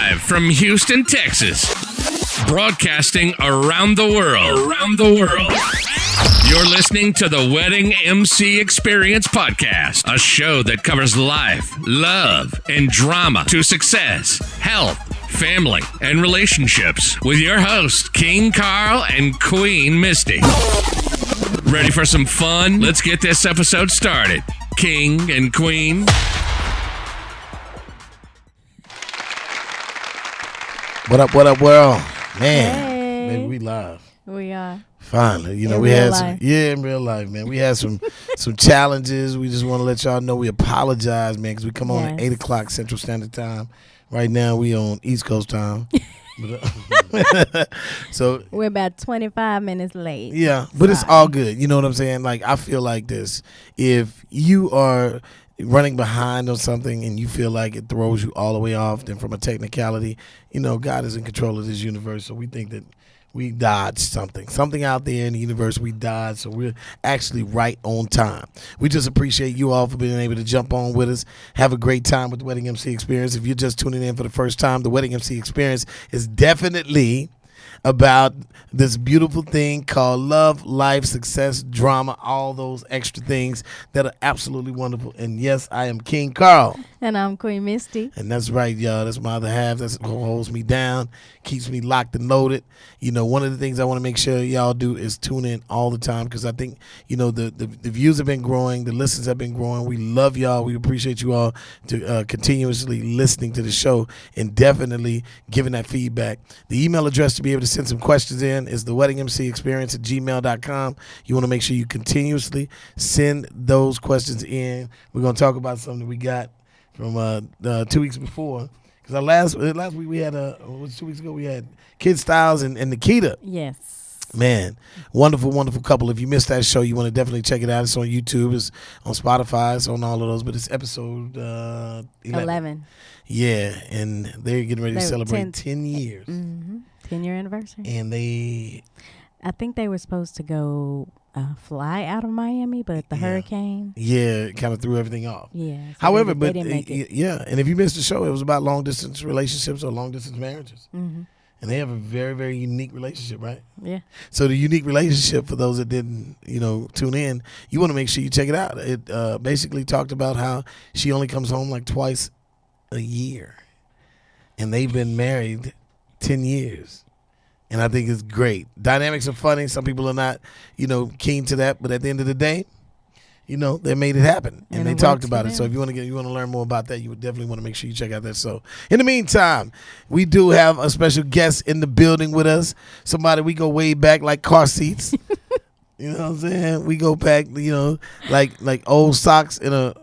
Live from Houston, Texas. Broadcasting around the world. You're listening to the Wedding MC Experience Podcast, a show that covers life, love, and drama to success, health, family, and relationships with your hosts, King Carl and Queen Misty. Ready for some fun? Let's get this episode started. King and Queen. What up, world? Man, Hey. maybe we live. We are. Finally, In we real had life. in real life, man. We had some challenges. We just want to let y'all know we apologize, man, because we come on at 8 o'clock Central Standard Time. Right now, we on East Coast time. So We're about 25 minutes late. yeah, but it's all good. You know what I'm saying? Like, I feel like this. If you are running behind on something and you feel like it throws you all the way off, then from a technicality, God is in control of this universe. So we think that we dodged something out there in the universe. We dodged, so we're actually right on time. We just appreciate you all for being able to jump on with us. Have a great time with the Wedding MC Experience. If you're just tuning in for the first time, the Wedding MC Experience is definitely about this beautiful thing called love, life, success, drama, all those extra things that are absolutely wonderful. And yes, I am King Carl. And I'm Queen Misty. And that's right, y'all. That's my other half. That's what holds me down, keeps me locked and loaded. One of the things I want to make sure y'all do is tune in all the time, because I think, the views have been growing, the listens have been growing. We love y'all. We appreciate you all to continuously listening to the show and definitely giving that feedback. The email address to be able to send some questions in is theweddingmcexperience@gmail.com. You want to make sure you continuously send those questions in. We're going to talk about something that we got from 2 weeks before. Because last week we had 2 weeks ago we had Kid Styles and Nikita. Yes. Man, wonderful, wonderful couple. If you missed that show, you want to definitely check it out. It's on YouTube, it's on Spotify, it's on all of those. But it's episode 11. Yeah, and they're getting ready to celebrate 10 years. Mm-hmm. 10-year anniversary. And I think they were supposed to go fly out of Miami, but the hurricane. Yeah, kind of threw everything off. Yeah. So However, they didn't make it. Yeah, and if you missed the show, it was about long distance relationships or long distance marriages. Mm-hmm. And they have a very, very unique relationship, right? Yeah. So the unique relationship, for those that didn't, tune in, you want to make sure you check it out. It basically talked about how she only comes home like twice a year. And they've been married 10 years. And I think it's great. Dynamics are funny. Some people are not, keen to that. But at the end of the day, they made it happen, and they talked about it. So if you want to learn more about that, you would definitely want to make sure you check out that show. In the meantime, we do have a special guest in the building with us. Somebody we go way back, like car seats. You know what I'm saying? We go back, like old socks in a.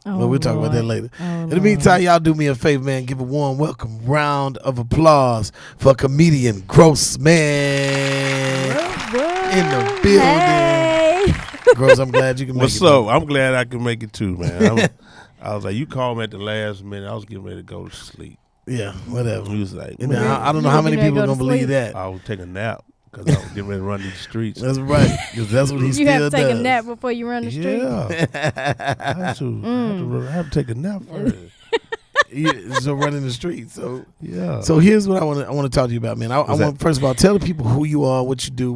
Well, we'll talk about that later. In the meantime, y'all do me a favor, man. Give a warm welcome, round of applause for comedian Grossman in the building. Hey. Gross, I'm glad you can make it. What's up? I'm glad I can make it too, man. I was like, you called me at the last minute. I was getting ready to go to sleep. Yeah, whatever. He was like, And I don't know how many people are going to believe that. I was taking a nap because I was getting ready to run these streets. That's right, because that's what he still You does. have to take a nap before you run the street. Yeah. I have to take a nap first. So running the street. So Yeah. So here's what I want to talk to you about, man. I want, first of all, tell the people who you are, what you do,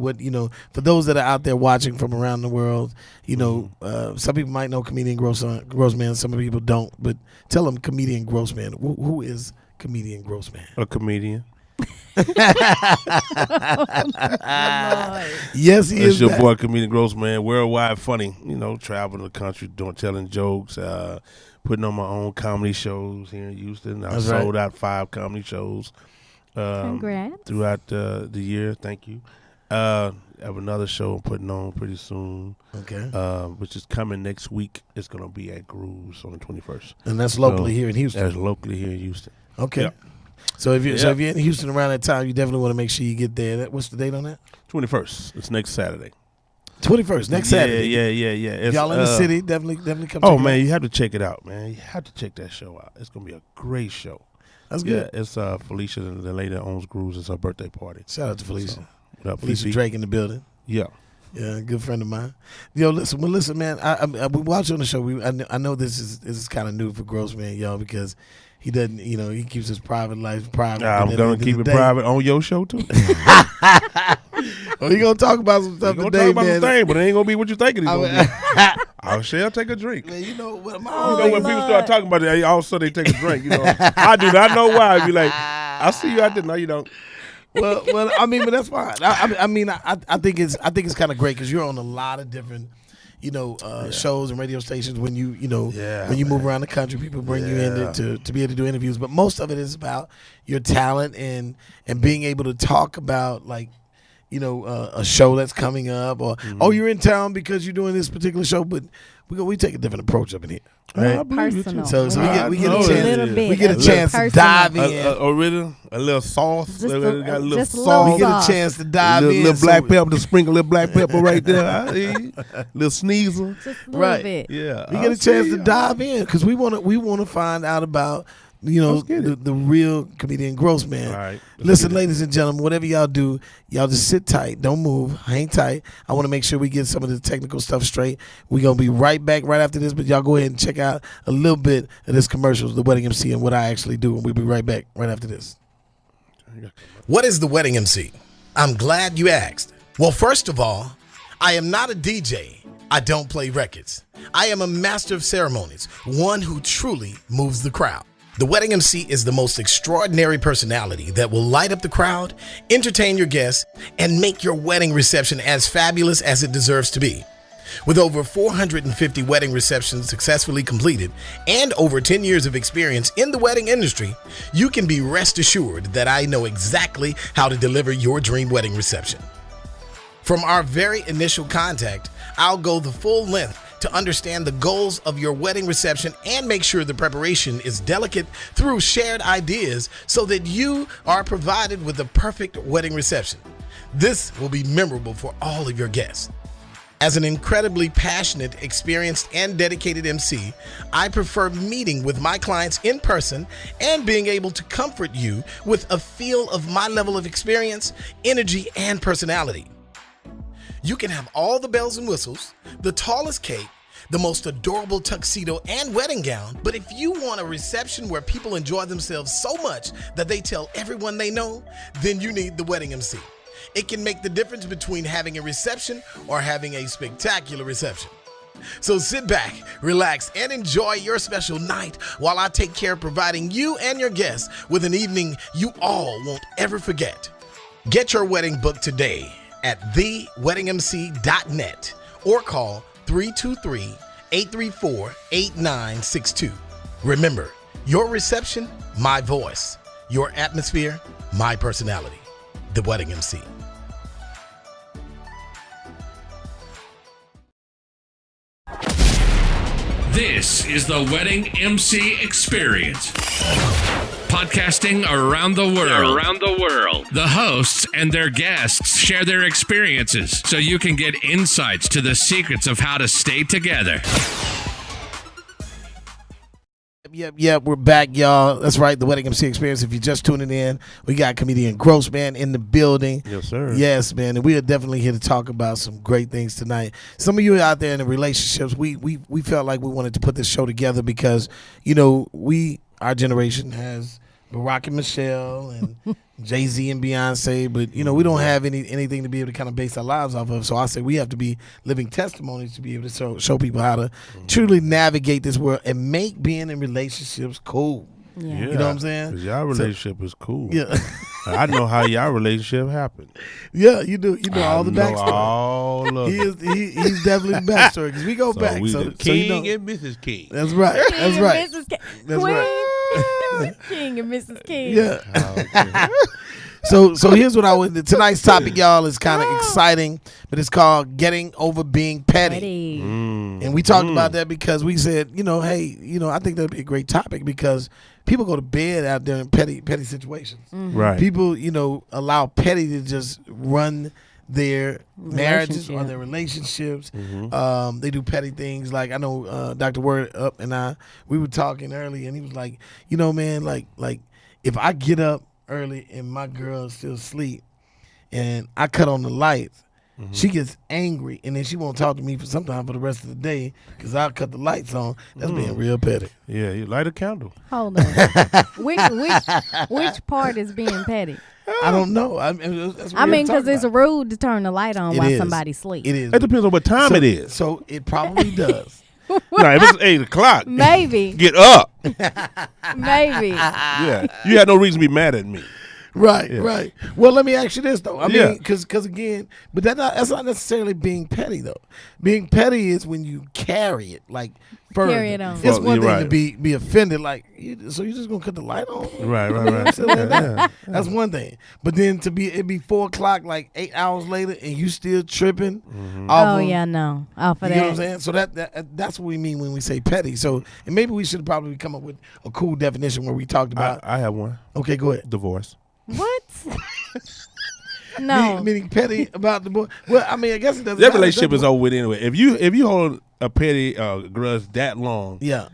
for those that are out there watching from around the world. Some people might know comedian Grossman, some people don't. But tell them comedian Grossman. Who is comedian Grossman? A comedian. Yes, he is. It's your boy, comedian Grossman, worldwide funny. Traveling the country, telling jokes, putting on my own comedy shows here in Houston. I sold out 5 comedy shows Congrats. throughout the year. Thank you. I have another show I'm putting on pretty soon. Okay. Which is coming next week. It's going to be at Grooves on the 21st. And that's locally here in Houston. That's locally here in Houston. Okay. Yep. So if you're in Houston around that time, you definitely want to make sure you get there. What's the date on that? 21st. It's next Saturday. 21st, next Saturday. Yeah. If y'all in the city, definitely come. Oh, check it man, out. you have to check it out, man. You have to check that show out. It's going to be a great show. That's good. Yeah, it's Felicia, the lady that owns Grooves. It's her birthday party. Shout out to Felicia. So, Felicia Drake in the building. Yeah. Yeah, good friend of mine. Yo, listen, man. We watch on the show. I know this is kind of new for Grossman, y'all, because he doesn't, he keeps his private life private. I'm gonna keep it private on your show too. Well, he gonna talk about some stuff Gonna today, talk about man. some things, but it ain't gonna be what you thinking it's gonna be. I shall take a drink. Man, you know what? When people start talking about it, all of a sudden they take a drink. I do not know why. I'd be like, I see you out there. No, you don't. well, I mean, but that's fine. I think it's kind of great because you're on a lot of different, shows and radio stations. When when you move around the country, people bring you in to be able to do interviews. But most of it is about your talent and being able to talk about a show that's coming up, or you're in town because you're doing this particular show. But we take a different approach up in here. Right? Personal. So we get a chance. Bit. We get a chance to dive in. A little sauce. Just got a little just a sauce. We get a sauce. chance to dive in. Little black pepper, to sprinkle a little black pepper right there. Little sneezer. Just a little Right. bit. Yeah. We get a chance to dive in because we want to find out about the real comedian Grossman. All right. Listen, ladies and gentlemen, whatever y'all do, y'all just sit tight. Don't move. Hang tight. I want to make sure we get some of the technical stuff straight. We're going to be right back right after this, but y'all go ahead and check out a little bit of this commercial, The Wedding MC, and what I actually do, and we'll be right back right after this. What is The Wedding MC? I'm glad you asked. Well, first of all, I am not a DJ. I don't play records. I am a master of ceremonies, one who truly moves the crowd. The Wedding MC is the most extraordinary personality that will light up the crowd, entertain your guests, and make your wedding reception as fabulous as it deserves to be. With over 450 wedding receptions successfully completed and over 10 years of experience in the wedding industry, you can be rest assured that I know exactly how to deliver your dream wedding reception. From our very initial contact, I'll go the full length to understand the goals of your wedding reception and make sure the preparation is delicate through shared ideas so that you are provided with the perfect wedding reception. This will be memorable for all of your guests. As an incredibly passionate, experienced, and dedicated MC, I prefer meeting with my clients in person and being able to comfort you with a feel of my level of experience, energy, and personality. You can have all the bells and whistles, the tallest cake, the most adorable tuxedo and wedding gown, but if you want a reception where people enjoy themselves so much that they tell everyone they know, then you need the Wedding MC. It can make the difference between having a reception or having a spectacular reception. So sit back, relax, and enjoy your special night while I take care of providing you and your guests with an evening you all won't ever forget. Get your wedding booked today at theweddingmc.net or call 323-834-8962. Remember, your reception, my voice. Your atmosphere, my personality. The Wedding MC. This is the Wedding MC Experience. Podcasting around the world. The hosts and their guests share their experiences so you can get insights to the secrets of how to stay together. Yep, we're back, y'all. That's right, the Wedding MC Experience. If you're just tuning in, we got comedian Grossman in the building. Yes, sir. Yes, man, and we are definitely here to talk about some great things tonight. Some of you out there in the relationships, we felt like we wanted to put this show together because, our generation has Barack and Michelle and Jay-Z and Beyonce, but we don't have anything to be able to kind of base our lives off of. So I say we have to be living testimonies to be able to show people how to truly navigate this world and make being in relationships cool. Yeah. You know what I'm saying? 'Cause y'all relationship is cool. Yeah. I know how y'all relationship happened. Yeah, you do. You know all the backstory. All of it. He's definitely the backstory because we go back. We So the King and Mrs. King. that's right. That's King right. and Mrs. King. That's Queen. right. King and Mrs. King. Yeah. Okay. So here's what tonight's topic, y'all, is kind of exciting, but it's called Getting Over Being Petty. Petty. And we talked about that because we said, hey, I think that'd be a great topic because people go to bed out there in petty situations. Right. People, allow petty to just run their marriages or their relationships. They do petty things. Like I know Dr. Word Up and we were talking early, and he was like, man, like if I get up early and my girl still asleep and I cut on the lights she gets angry, and then she won't talk to me for some time for the rest of the day because I'll cut the lights on. That's being real petty. Yeah, you light a candle. Hold on. which part is being petty? I don't know. I mean, because it's rude to turn the light on while somebody sleeps. It is. It depends on what time it is. So it probably does. Right, if it's 8 o'clock, Maybe. get up. Maybe. Yeah, you had no reason to be mad at me. Right, Yeah. right. Well, let me ask you this though. I Yeah. mean, because again, but that's not necessarily being petty though. Being petty is when you carry it like further. Carry it on. It's one thing You're to be offended, like so you're just gonna cut the light on. Right. Silly as that. That's one thing. But then it be 4 o'clock, like 8 hours later, and you still tripping. Off of, No. Off of you that. know what I'm saying? So that's what we mean when we say petty. So and maybe we should probably come up with a cool definition where we talked about. I have one. Okay, go ahead. Divorce. What? No. Meaning petty about the boy. Well, I mean, I guess it doesn't. That matter, relationship does is it? over with anyway. If you hold a petty grudge that long, Yeah.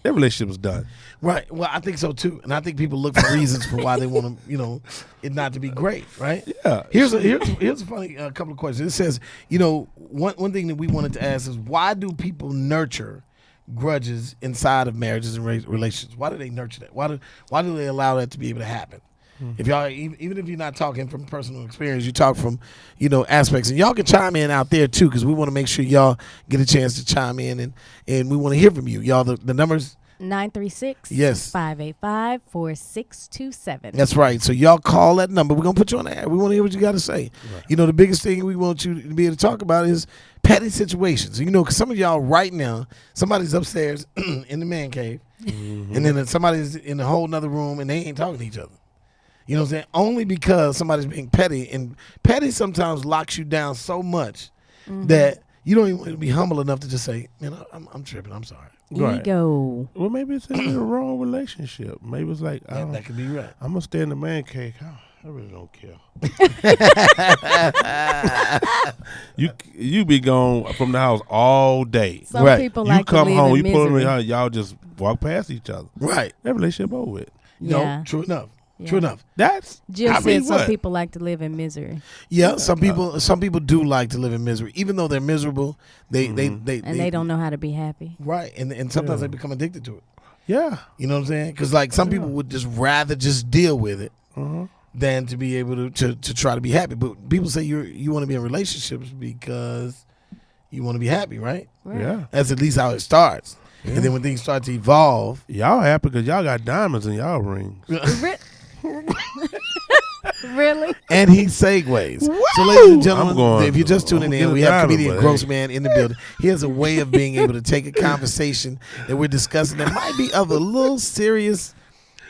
that relationship is done. Right. Well, I think so too, and I think people look for reasons for why they want to, it not to be great. Right. Yeah. Here's a funny couple of questions. It says, one thing that we wanted to ask is why do people nurture grudges inside of marriages and relationships? Why do they nurture that? Why do they allow that to be able to happen? If y'all, even if you're not talking from personal experience, you talk from, aspects, and y'all can chime in out there too, because we want to make sure y'all get a chance to chime in, and we want to hear from you, y'all. The numbers. 936 Yes. 585 4627. That's right. So y'all call that number. We're gonna put you on the air. We want to hear what you got to say. Right. The biggest thing we want you to be able to talk about is petty situations. Because some of y'all right now, somebody's upstairs in the man cave, and then somebody's in a whole nother room, and they ain't talking to each other. You know what I'm saying? Only because somebody's being petty, and petty sometimes locks you down so much that you don't even want to be humble enough to just say, "Man, I'm tripping. I'm sorry." Right. Ego. Well, maybe it's in the wrong relationship. Maybe it's like, That could be right. I'm going to stay in the man cave. I really don't care. You be gone from the house all day. Some Right. people You like come to live home, in you pull in misery. the house, y'all just walk past each other. Right. That relationship over with. Yeah. True enough. Yeah. True enough. That's Jill I said mean, some what? people like to live in misery. Yeah, some people do like to live in misery, even though they're miserable. They They don't know how to be happy. right, and sometimes they become addicted to it. Yeah. You know what I'm saying? Because like some people would just rather just deal with it than to be able to try to be happy. But people say you want to be in relationships because you want to be happy, right? Right. Yeah. That's at least how it starts. And then when things start to evolve, Y'all happy because y'all got diamonds in y'all rings. Really? and he segues. So, ladies and I'm gentlemen, going- if you're just tuning I'm in, getting we have tired of comedian it, Grossman in the building. He has a way of being able to take a conversation that we're discussing that might be of a little serious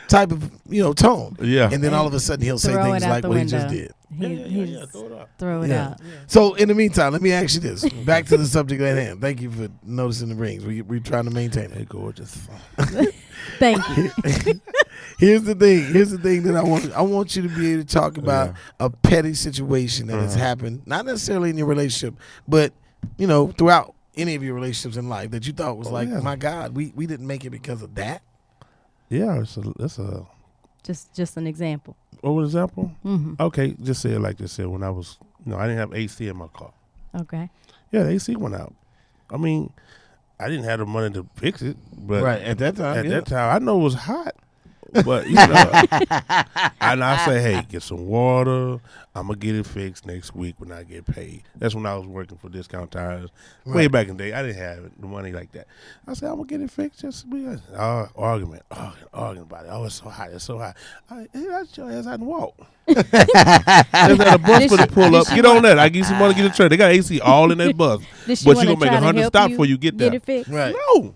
type of tone. Yeah. And then all of a sudden he'll say Throw things it out like the what he window. just did. He just throw it out. throw it Yeah. out. So in the meantime, let me ask you this. Back to the subject at hand. Thank you for noticing the rings. We're trying to maintain Hey, it. gorgeous. Thank you. Here's the thing that I want you to be able to talk about a petty situation that has happened, not necessarily in your relationship, but throughout any of your relationships in life that you thought was my God, we didn't make it because of that. Yeah, that's a Just an example. what example? Mm-hmm. Okay, just say it like this. When I was, I didn't have AC in my car. Okay. Yeah, the AC went out. I mean, I didn't have the money to fix it, but At that time. that time, I know it was hot. But and I say, hey, get some water. I'm gonna get it fixed next week when I get paid. That's when I was working for Discount Tires way back in the day. I didn't have the money like that. I said, I'm gonna get it fixed. Just be arguing about it. Oh, it's so hot. It's so hot. Hey, that's your ass out and walk. There's a bus for the pull up. Get on that. I give you some money. Get a train. They got AC all in that bus. Did she But wanna you gonna make try to 100 help stops you before you get there. it fixed? Right. No,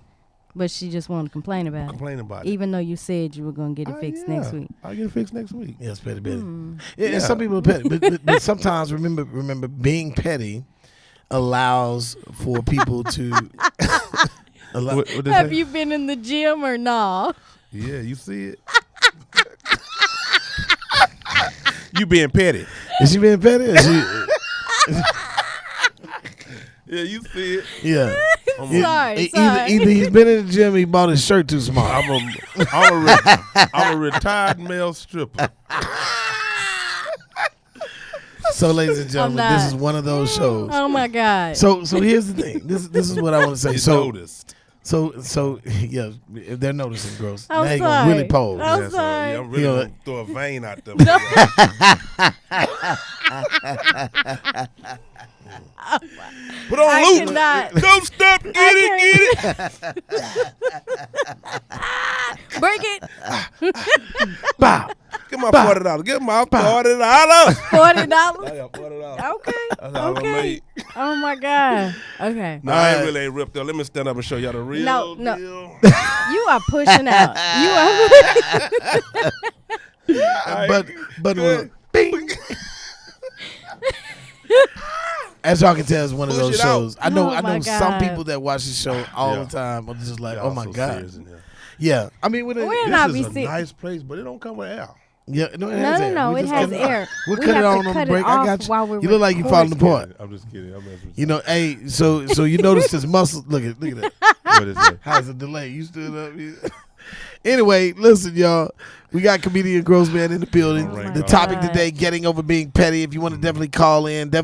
But she just wanted to complain about complain about it. it. Even though you said you were going to get it fixed next week. I'll get it fixed next week. Yes, petty. Hmm. Yeah, some people are petty, but sometimes remember, being petty allows for people to. What they Have say? you been in the gym or no? Yeah, you see it. You being petty. Is she being petty? Is she, Yeah, you see it. yeah. Sorry. Either he's been in the gym, or he bought his shirt too small. I'm a retired male stripper. So, ladies and gentlemen, I'm this not. is one of those shows. Oh my God. So here's the thing. This is what I want to say. It's So noticed. So yeah, if they're noticing, Gross. I'm Now you sorry. gonna really pose. I'm Yeah, so, sorry. yeah, I'm really You know, gonna throw a vein out there. Put on I loop. cannot. Don't stop. Get it. Break it. Bow. Get my $40. Get my $40. $40. I got $40. Okay. That's all I Okay. made. Oh my God. Okay. No, I ain't really ain't ripped though. Let me stand up and show y'all the real No. deal. You are pushing out. You are. But bing. As y'all can tell, it's one of Push those it out. shows. I know Oh my some God. people that watch this show all Yeah. the time are just like, Y'all oh my so God. serious in here. Yeah, I mean, with We're not This be is a sick. nice place, but it don't come with air. yeah, no, it has air. No. We It just has cut air. We'll We cut it have to on cut the it break. I off got you. while we're You look like you falling recording. apart. I'm just kidding. I'm messing with You know, hey, so you notice this muscle. Look at that. What is it? How's the delay? You stood up. Anyway, listen, y'all. We got comedian Grossman in the building. Oh my The God. topic today, getting over being petty. If you want to definitely call in the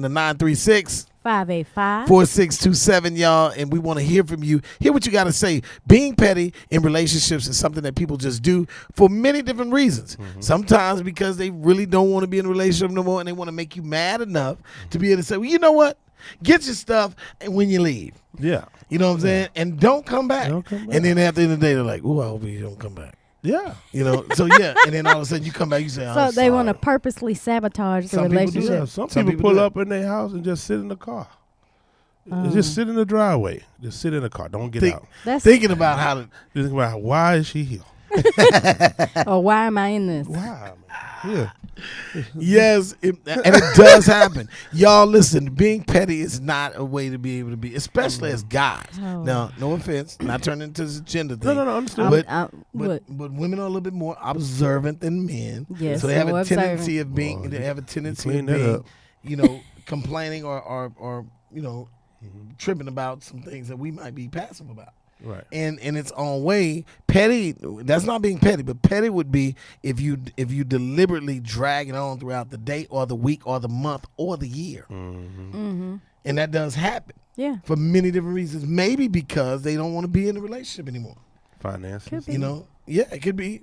936 585. 4627, y'all, and we want to hear from you. Hear what you got to say. Being petty in relationships is something that people just do for many different reasons. Sometimes because they really don't want to be in a relationship no more and they want to make you mad enough to be able to say, well, you know what? Get your stuff and when you leave. Yeah. You know what I'm saying? And don't come back. Don't come back. And then at the end of the day, they're like, oh, I hope you don't come back. Yeah. You know? So, yeah. And then all of a sudden you come back, you say, So they want to purposely sabotage the Some people do relationship. Yeah. Some Some people people pull do up in their house and just sit in the car. Just sit in the driveway. Just sit in the car. Don't get Think- out. That's thinking about how to. Just think about why is she here? or why am I in this? Why? Man? Yeah. Yes, and it does happen. Y'all, listen, being petty is not a way to be able to be, especially as guys. Oh. Now, no offense, not turning into this gender thing. No. Understood. But women are a little bit more observant than men. Yes, so they have more a tendency observant. of being. Well, They have a tendency clean of that being, up. you know, complaining or tripping about some things that we might be passive about. Right. And in its own way, petty, that's not being petty, but petty would be if you deliberately drag it on throughout the day or the week or the month or the year. Mm-hmm. And that does happen Yeah. for many different reasons. Maybe because they don't want to be in a relationship anymore. Finances. Could be. You know? Yeah, it could be,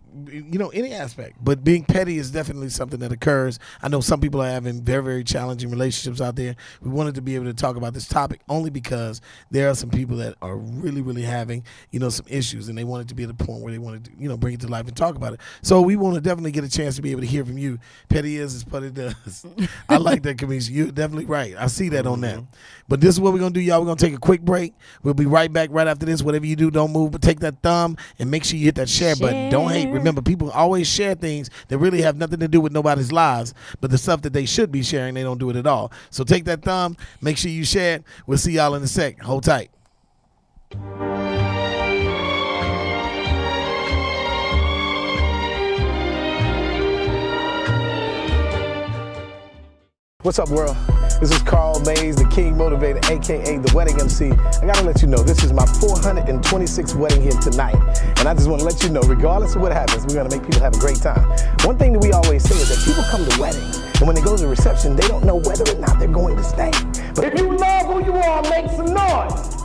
any aspect. But being petty is definitely something that occurs. I know some people are having very, very challenging relationships out there. We wanted to be able to talk about this topic only because there are some people that are really, really having, some issues, and they wanted to be at a point where they wanted to, bring it to life and talk about it. So we want to definitely get a chance to be able to hear from you. Petty is petty does. I like that, comedian. You're definitely right. I see that on that. But this is what we're going to do, y'all. We're going to take a quick break. We'll be right back right after this. Whatever you do, don't move, but take that thumb and make sure you hit that share button. Don't hate. Remember, people always share things that really have nothing to do with nobody's lives, but the stuff that they should be sharing, they don't do it at all. So take that thumb. Make sure you share it. We'll see y'all in a sec. Hold tight. What's up, world? This is Carl Mays, the King Motivator, a.k.a. the Wedding MC. I gotta let you know, this is my 426th wedding here tonight. And I just wanna let you know, regardless of what happens, we're gonna make people have a great time. One thing that we always say is that people come to weddings, and when they go to the reception, they don't know whether or not they're going to stay. But if you love who you are, make some noise.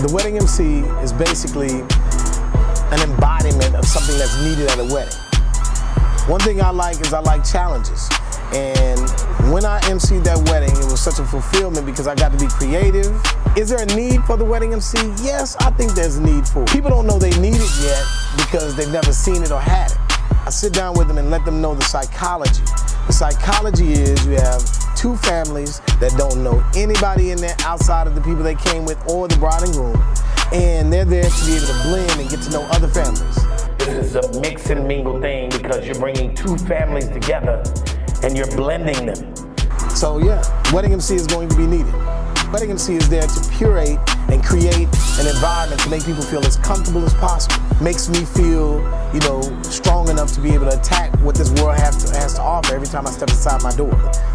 The Wedding MC is basically an embodiment of something that's needed at a wedding. One thing I like is I like challenges. And when I emceed that wedding, it was such a fulfillment because I got to be creative. Is there a need for the wedding MC? Yes, I think there's a need for it. People don't know they need it yet because they've never seen it or had it. I sit down with them and let them know the psychology. The psychology is you have two families that don't know anybody in there outside of the people they came with or the bride and groom. And they're there to be able to blend and get to know other families. This is a mix and mingle thing because you're bringing two families together and you're blending them. So yeah, Wedding MC is going to be needed. Wedding MC is there to curate and create an environment to make people feel as comfortable as possible. Makes me feel, strong enough to be able to attack what this world has to offer every time I step inside my door.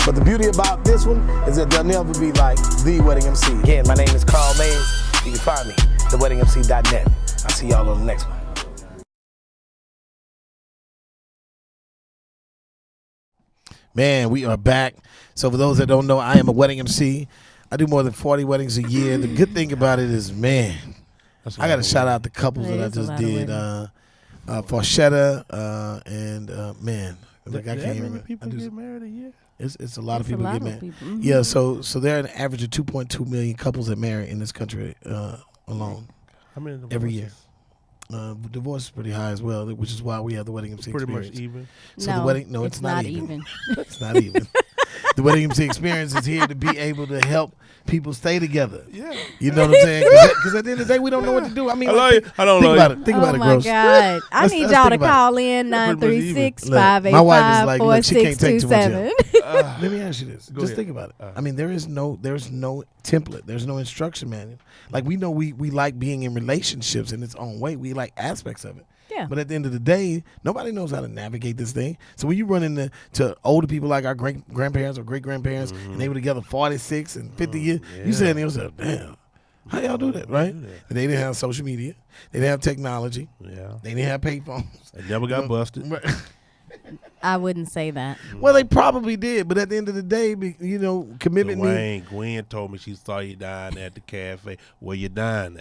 But the beauty about this one is that they'll never be like the Wedding MC. Again, my name is Carl Mays. You can find me, theweddingmc.net. I'll see y'all on the next one. Man, we are back. So for those that don't know, I am a wedding MC. I do more than 40 weddings a year. The good thing about it is, man, I got to shout out the couples that I just did. Forchetta and man, like I can't remember. People get married a year. It's a lot of people get married. Mm-hmm. Yeah, so there are an average of 2.2 million couples that marry in this country alone. How many every year? Divorce is pretty high as well, which is why we have the wedding MC pretty experience. much even. So no, the wedding, no, it's not even. It's not even. The wedding MC experience is here to be able to help people stay together. Yeah. You know what I'm saying? Because at the end of the day, we don't know what to do. I mean, think about it. Think about it, Gross. Oh, my God. I need y'all to call in 936-585-4627. Let me ask you this. Just think about it. I mean, there's no template. There's no instruction manual. Like, we know we like being in relationships in its own way. We like aspects of it. Yeah. But at the end of the day, nobody knows how to navigate this thing. So when you run into older people like our grandparents or great-grandparents, and they were together 46 and 50 years, you saying to yourself, damn, how y'all do that, right? And they didn't have social media. They didn't have technology. Yeah. They didn't have payphones. They never got busted. I wouldn't say that. Well, they probably did, but at the end of the day, commitment means. Gwen told me she saw you dying at the cafe. Where you dying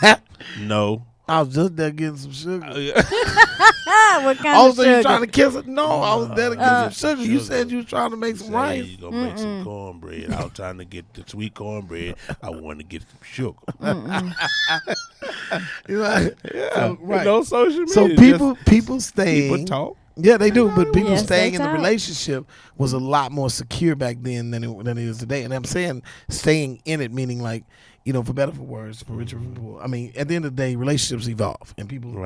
at? No. I was just there getting some sugar. What kind of Also, sugar? you trying to kiss it? No, I was there to get some sugar. You said you was trying to make some rice. You gonna make some cornbread. I was trying to get the sweet cornbread. I wanted to get some sugar. So, right. No social media. So people staying. People talk. Yeah, they do. But people Yes, staying they in the talk. relationship was a lot more secure back then than it is today. And I'm saying staying in it, meaning like, for better, for worse, for richer, for poor. I mean, at the end of the day, relationships evolve, and people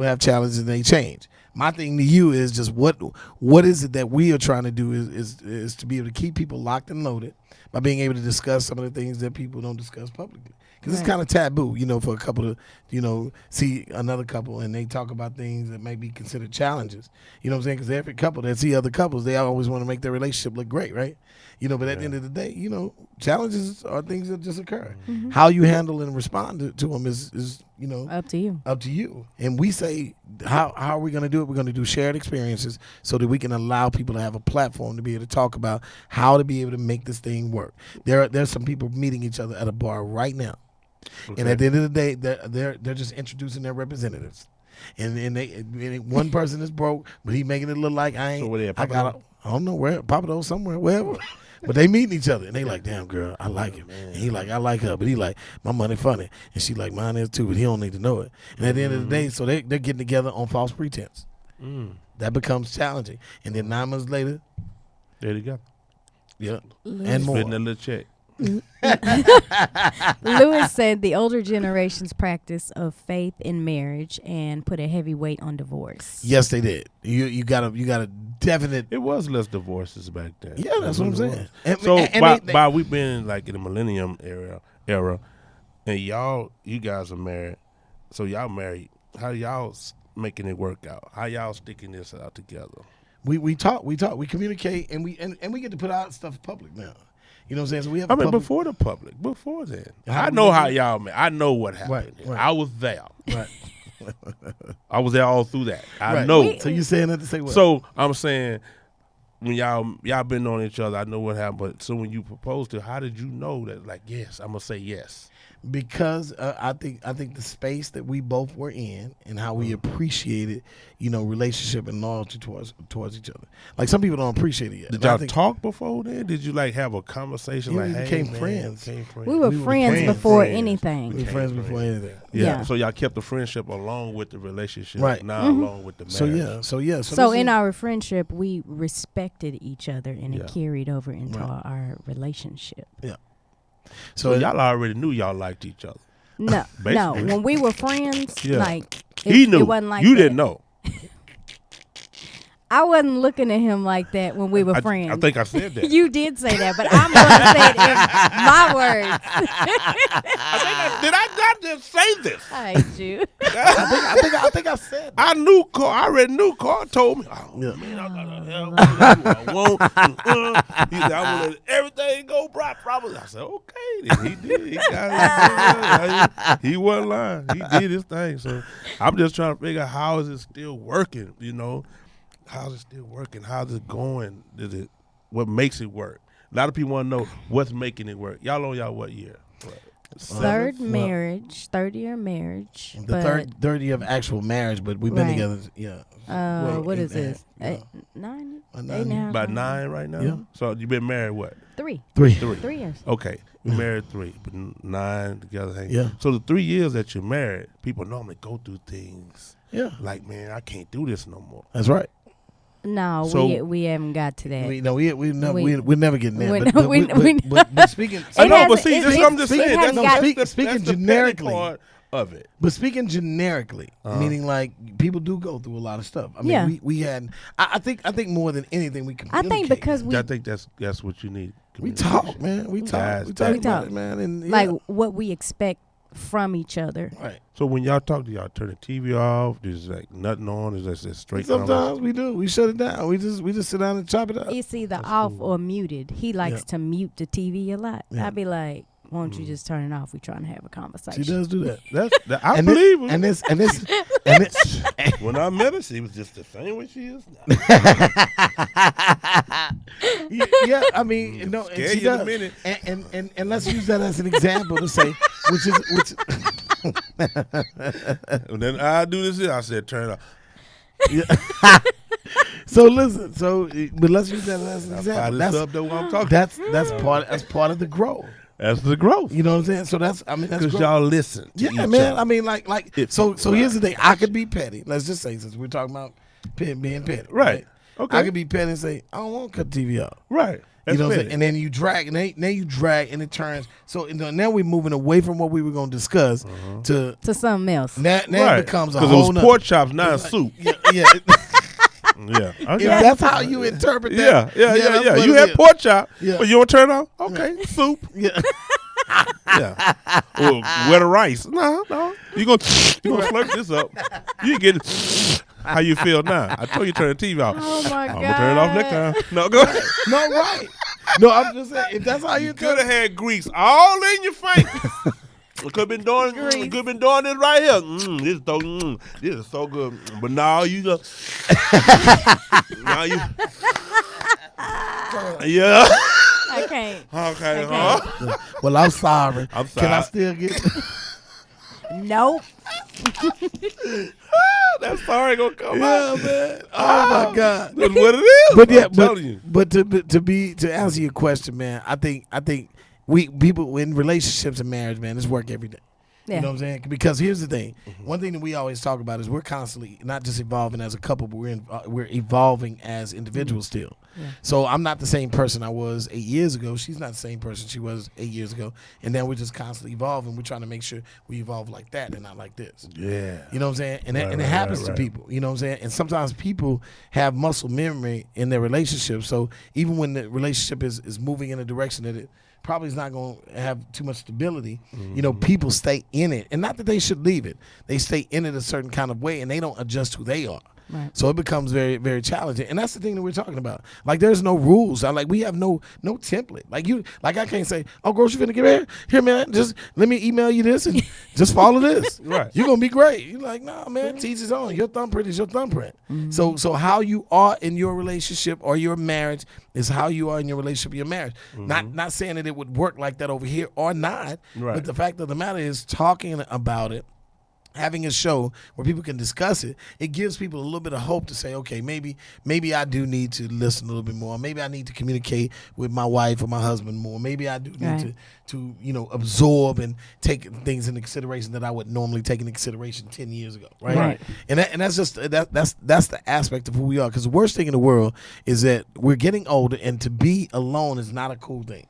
have challenges and they change. My thing to you is just what is it that we are trying to do is to be able to keep people locked and loaded by being able to discuss some of the things that people don't discuss publicly. Because it's kind of taboo, for a couple to, see another couple and they talk about things that may be considered challenges. You know what I'm saying? Because every couple that see other couples, they always want to make their relationship look great, right? But at the end of the day, challenges are things that just occur. Mm-hmm. How you handle and respond to them is up to you. Up to you. And we say, how are we going to do it? We're going to do shared experiences so that we can allow people to have a platform to be able to talk about how to be able to make this thing work. There's some people meeting each other at a bar right now. Okay. And at the end of the day, they're just introducing their representatives, and one person is broke, but he making it look like I don't know where, Papado somewhere, wherever. But they meeting each other, and they like, damn girl, I like him, and he like, I like her, but he like, my money funny, and she like, mine is too, but he don't need to know it. And at the end of the day, so they're getting together on false pretense. That becomes challenging, and then 9 months later, there you go. Yeah, and more. Spitting a little check. Lewis said the older generations practice of faith in marriage and put a heavy weight on divorce. Yes, they did. You got a definite. It was less divorces back then. Yeah, that's what I'm saying. By we've been like in the millennium era, and you guys are married. So y'all married. How y'all making it work out? How y'all sticking this out together? We talk, we communicate, and we get to put out stuff public now. You know what I'm saying? So we have. Before the public, before then, I know how y'all met. I know what happened. Right. I was there. Right. I was there all through that. I know. So you saying that to say what? So I'm saying when y'all been on each other, I know what happened. But so when you proposed to, how did you know that? Like, yes, I'm gonna say yes. Because I think the space that we both were in and how we appreciated, relationship and loyalty towards each other. Like some people don't appreciate it yet. Did y'all talk before then? Did you like have a conversation? Yeah, like, we became friends. We were friends before anything. We were friends before anything. Yeah. So y'all kept the friendship along with the relationship. Right. Now along with the marriage. So in our friendship, we respected each other, and it carried over into our relationship. Yeah. So y'all already knew y'all liked each other. No. When we were friends, he knew. It wasn't like you that. didn't know. I wasn't looking at him like that when we were friends. I think I said that. You did say that, but I'm going to say it in my words. Did I not just say this? I hate you. I think I said that. I knew Carl. I already knew Carl told me. Oh, man, I gotta help. I won't. He said, I want to let everything go properly. I said, okay. Then he did. He got it. He wasn't lying. He did his thing. So I'm just trying to figure out how is it still working, how's it still working? How's it going? What makes it work? A lot of people want to know what's making it work. Y'all on y'all what year? What? Third marriage, 30-year marriage. The third year of actual marriage, but we've been together. What is this? Yeah. 9? 9 About 9 right now. Yeah. So you've been married what? 3. 3 years. Okay, we married 3, but 9 together. Yeah. So the 3 years that you're married, people normally go through things. Yeah. Like, man, I can't do this no more. That's right. No, So- we haven't got to that. We're never getting there. We- But speaking, I know, but hasn't- see, it- this is what I'm just it saying. hasn't That's got- the speaking petty generically. part of it. but speaking generically, Uh-huh. meaning like people do go through a lot of stuff. I mean, Yeah. we had. I think more than anything we I communicate. think because we I think that's what you need. we talk, man. We talk. Guys, We talk we about talk. it, man. And like what we expect from each other. right. So when y'all talk, do y'all turn the TV off? There's like nothing on. Is that straight? Sometimes we do. We shut it down. We just sit down and chop it up. It's either off or muted. He likes to mute the TV a lot. Yeah. I'd be like, won't you just turn it off? We're trying to have a conversation. She does do that. I And believe this, him. and this. When I met her, she was just the same way she is now. Yeah, I mean, you know, and Scare she you in a does. minute. And let's use that as an example to say, which. And then I do this. I said, turn it off. So listen, but let's use that as an I fire example. this up though while I'm talking. That's part of the growth. That's the growth. You know what I'm saying? So that's Because growth. y'all listen to Yeah, each man. other. I mean, like so here's the thing. I could be petty. Let's just say, since we're talking about being petty, Right. Okay. I could be petty and say, I don't want to cut the TV off. Right. You know what I'm That's saying? And then you drag, and now you drag, and it turns. So now we're moving away from what we were going to discuss to something else. now right. it becomes a Because whole it was pork chops, not soup. Yeah, yeah. Yeah. If Okay. that's how you interpret that. Yeah. that's what You it had is. pork chop, Yeah. but you want to turn it off? Okay. Soup. Yeah. Yeah. Or wet a rice. No. You gonna slurp this up. You get how you feel now. I told you to turn the TV off. Oh my God. I'm gonna turn it off next time. No, go ahead. No, right. No, I'm just saying, if that's how you You could have had grease all in your face. Could have been doing this right here. This is so good. But now you just yeah. I can't. Okay. Okay. Well, I'm sorry. I'm Can I sorry. still get? Nope. That sorry gonna come out. Yeah, man. Oh my God. That's what it is. But yeah, I'm telling you. but to answer your question, man, I think we people in relationships and marriage, man, this work every day. Yeah. You know what I'm saying? Because here's the thing. One thing that we always talk about is we're constantly not just evolving as a couple, but we're evolving as individuals still. Yeah. So I'm not the same person I was 8 years ago. She's not the same person she was 8 years ago. And then we're just constantly evolving. We're trying to make sure we evolve like that and not like this. Yeah. You know what I'm saying? And Right, it right, happens right, to right. people. You know what I'm saying? And sometimes people have muscle memory in their relationship. So even when the relationship is moving in a direction that it probably is not going to have too much stability, you know, people stay in it. And not that they should leave it. They stay in it a certain kind of way and they don't adjust who they are. Right. So it becomes very, very challenging, and that's the thing that we're talking about. Like, there's no rules. We have no template. Like I can't say, "Oh, Gross, you finna get here, man. Just let me email you this and just follow this. Right. You're gonna be great." You're like, "Nah, man. Teach his own. Your thumbprint is your thumbprint." So how you are in your relationship or your marriage is how you are in your relationship or your marriage. Not saying that it would work like that over here or not, Right. but the fact of the matter is talking about it. Having a show where people can discuss it, it gives people a little bit of hope to say, okay, maybe I do need to listen a little bit more. Maybe I need to communicate with my wife or my husband more. Maybe I do need to absorb and take things into consideration that I would normally take into consideration 10 years ago, right? Right. And that's just that's the aspect of who we are. Because the worst thing in the world is that we're getting older, and to be alone is not a cool thing.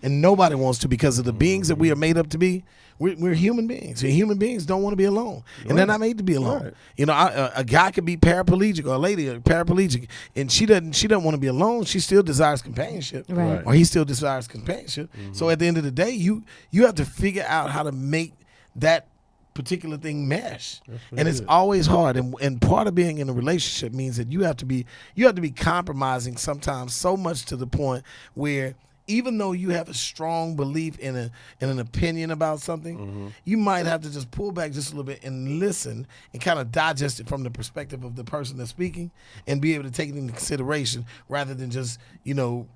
And nobody wants to, because of the beings that we are made up to be. We're human beings. And human beings don't want to be alone. And they're not made to be alone. Right. You know, a guy could be paraplegic, or a lady paraplegic, and she doesn't want to be alone. She still desires companionship. Right. Or he still desires companionship. So at the end of the day, you have to figure out how to make that particular thing mesh. And it's always hard. And part of being in a relationship means that you have to be compromising sometimes so much to the point where even though you have a strong belief in an opinion about something, you might have to just pull back just a little bit and listen and kind of digest it from the perspective of the person that's speaking and be able to take it into consideration rather than just,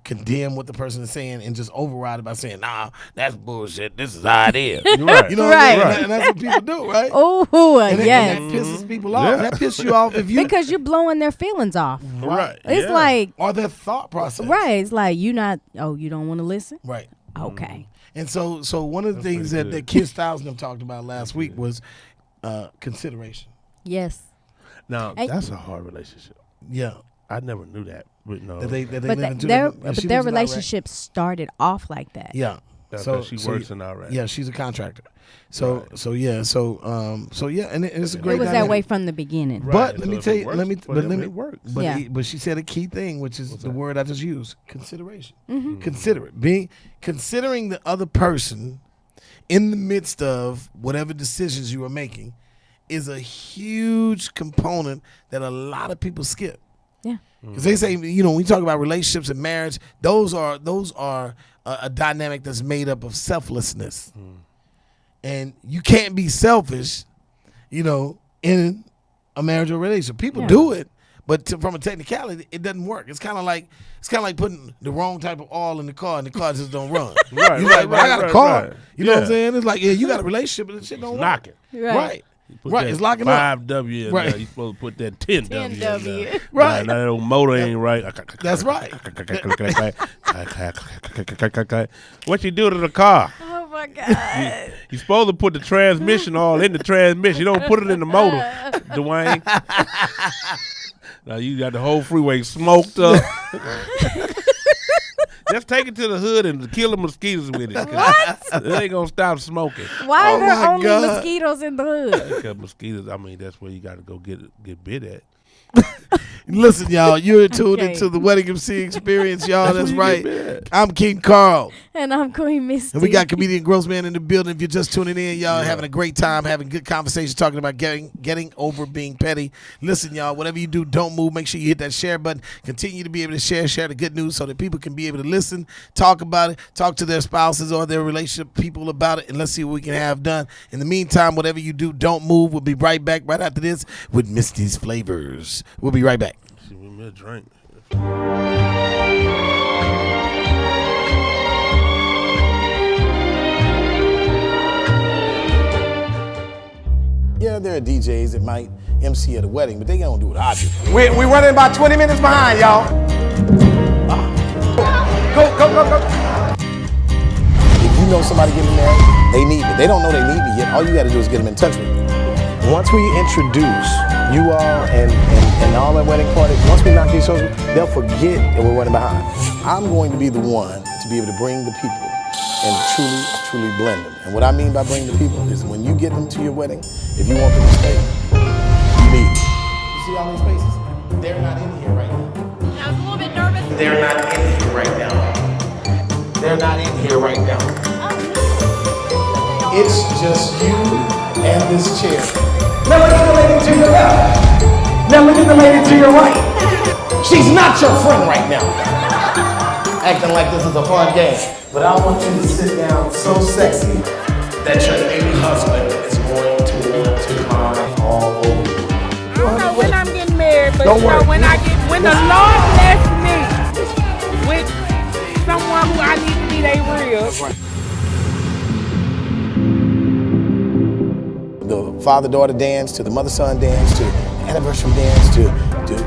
condemn what the person is saying and just override it by saying, nah, that's bullshit. This is how it is. Right. You know what I mean? And that's what people do, right? Oh, And yes. that pisses people off. That pisses you off if you Because you're blowing their feelings off. Right. It's like, or their thought process. right. It's like you don't want to listen? Right. Okay. And so one of the things that Kid Styles and them talked about last week was consideration. Yes. Now, that's a hard relationship. Yeah. I never knew that. But no. That they But live in two their different- she their lives in Iraq. relationship started off like that. Yeah. So she works in Iraq. Yeah, she's a contractor. So yeah, and it's a great. It was that dynamic. way from the beginning. But Right. let me So tell if you, it let me, works for but them, let me, it works. but Yeah. but she said a key thing, which is the word I just used: consideration. Mm-hmm. Consider it. Considering the other person in the midst of whatever decisions you are making is a huge component that a lot of people skip. Yeah. Because they say, when we talk about relationships and marriage, those are a dynamic that's made up of selflessness. And you can't be selfish, in a marriage or relationship. People do it, but from a technicality, it doesn't work. It's kind of like putting the wrong type of oil in the car, and the car just don't run. Right, You're right, like, I got a car. right. You know what I'm saying? It's like, you got a relationship, but the shit don't work. Knocking. Right. Put Right, that it's locking up. 5W in Right. there. You supposed to put that 10W in there. 10W. Right. Now that old motor ain't right. That's right. What you do to the car? Oh my God. You supposed to put the transmission all in the transmission. You don't put it in the motor, Dwayne. Now you got the whole freeway smoked up. Just take it to the hood and kill the mosquitoes with it. What? They ain't gonna stop smoking. Why Oh are there my only God. mosquitoes in the hood? Because mosquitoes, that's where you got to go get bit at. Listen, y'all, you're tuned Okay. into the Wedding MC Experience, y'all. That's where you right. get bit. I'm King Carl. And I'm Queen Misty. And we got comedian Grossman in the building. If you're just tuning in, y'all having a great time, having good conversation, talking about getting over being petty. Listen, y'all, whatever you do, don't move. Make sure you hit that share button. Continue to be able to share the good news so that people can be able to listen, talk about it, talk to their spouses or their relationship people about it, and let's see what we can have done. In the meantime, whatever you do, don't move. We'll be right back right after this with Misty's Flavors. We'll be right back. Give me a drink. Yeah, there are DJs that might MC at a wedding, but they don't do what I do. We're running about 20 minutes behind, y'all. Go. If you know somebody getting married, they need me. They don't know they need me yet. All you got to do is get them in touch with me. Once we introduce you all and all that wedding party, once we knock these shows, they'll forget that we're running behind. I'm going to be the one to be able to bring the people and truly blend them. And what I mean by bring the people is when you get them to your wedding, if you want them to stay, you need them. You see all these faces? They're not in here right now. I was a little bit nervous. They're not in here right now. They're not in here right now. It's just you and this chair. Now look at the lady to your left. Now look at the lady to your right. She's not your friend right now. Acting like this is a fun game. But I want you to sit down so sexy that your baby husband is going to want to climb all over you. I don't know when I'm getting married, but Don't worry. when the Lord bless me with someone who I need to be they real. The father-daughter dance, to the mother-son dance, to the anniversary dance, to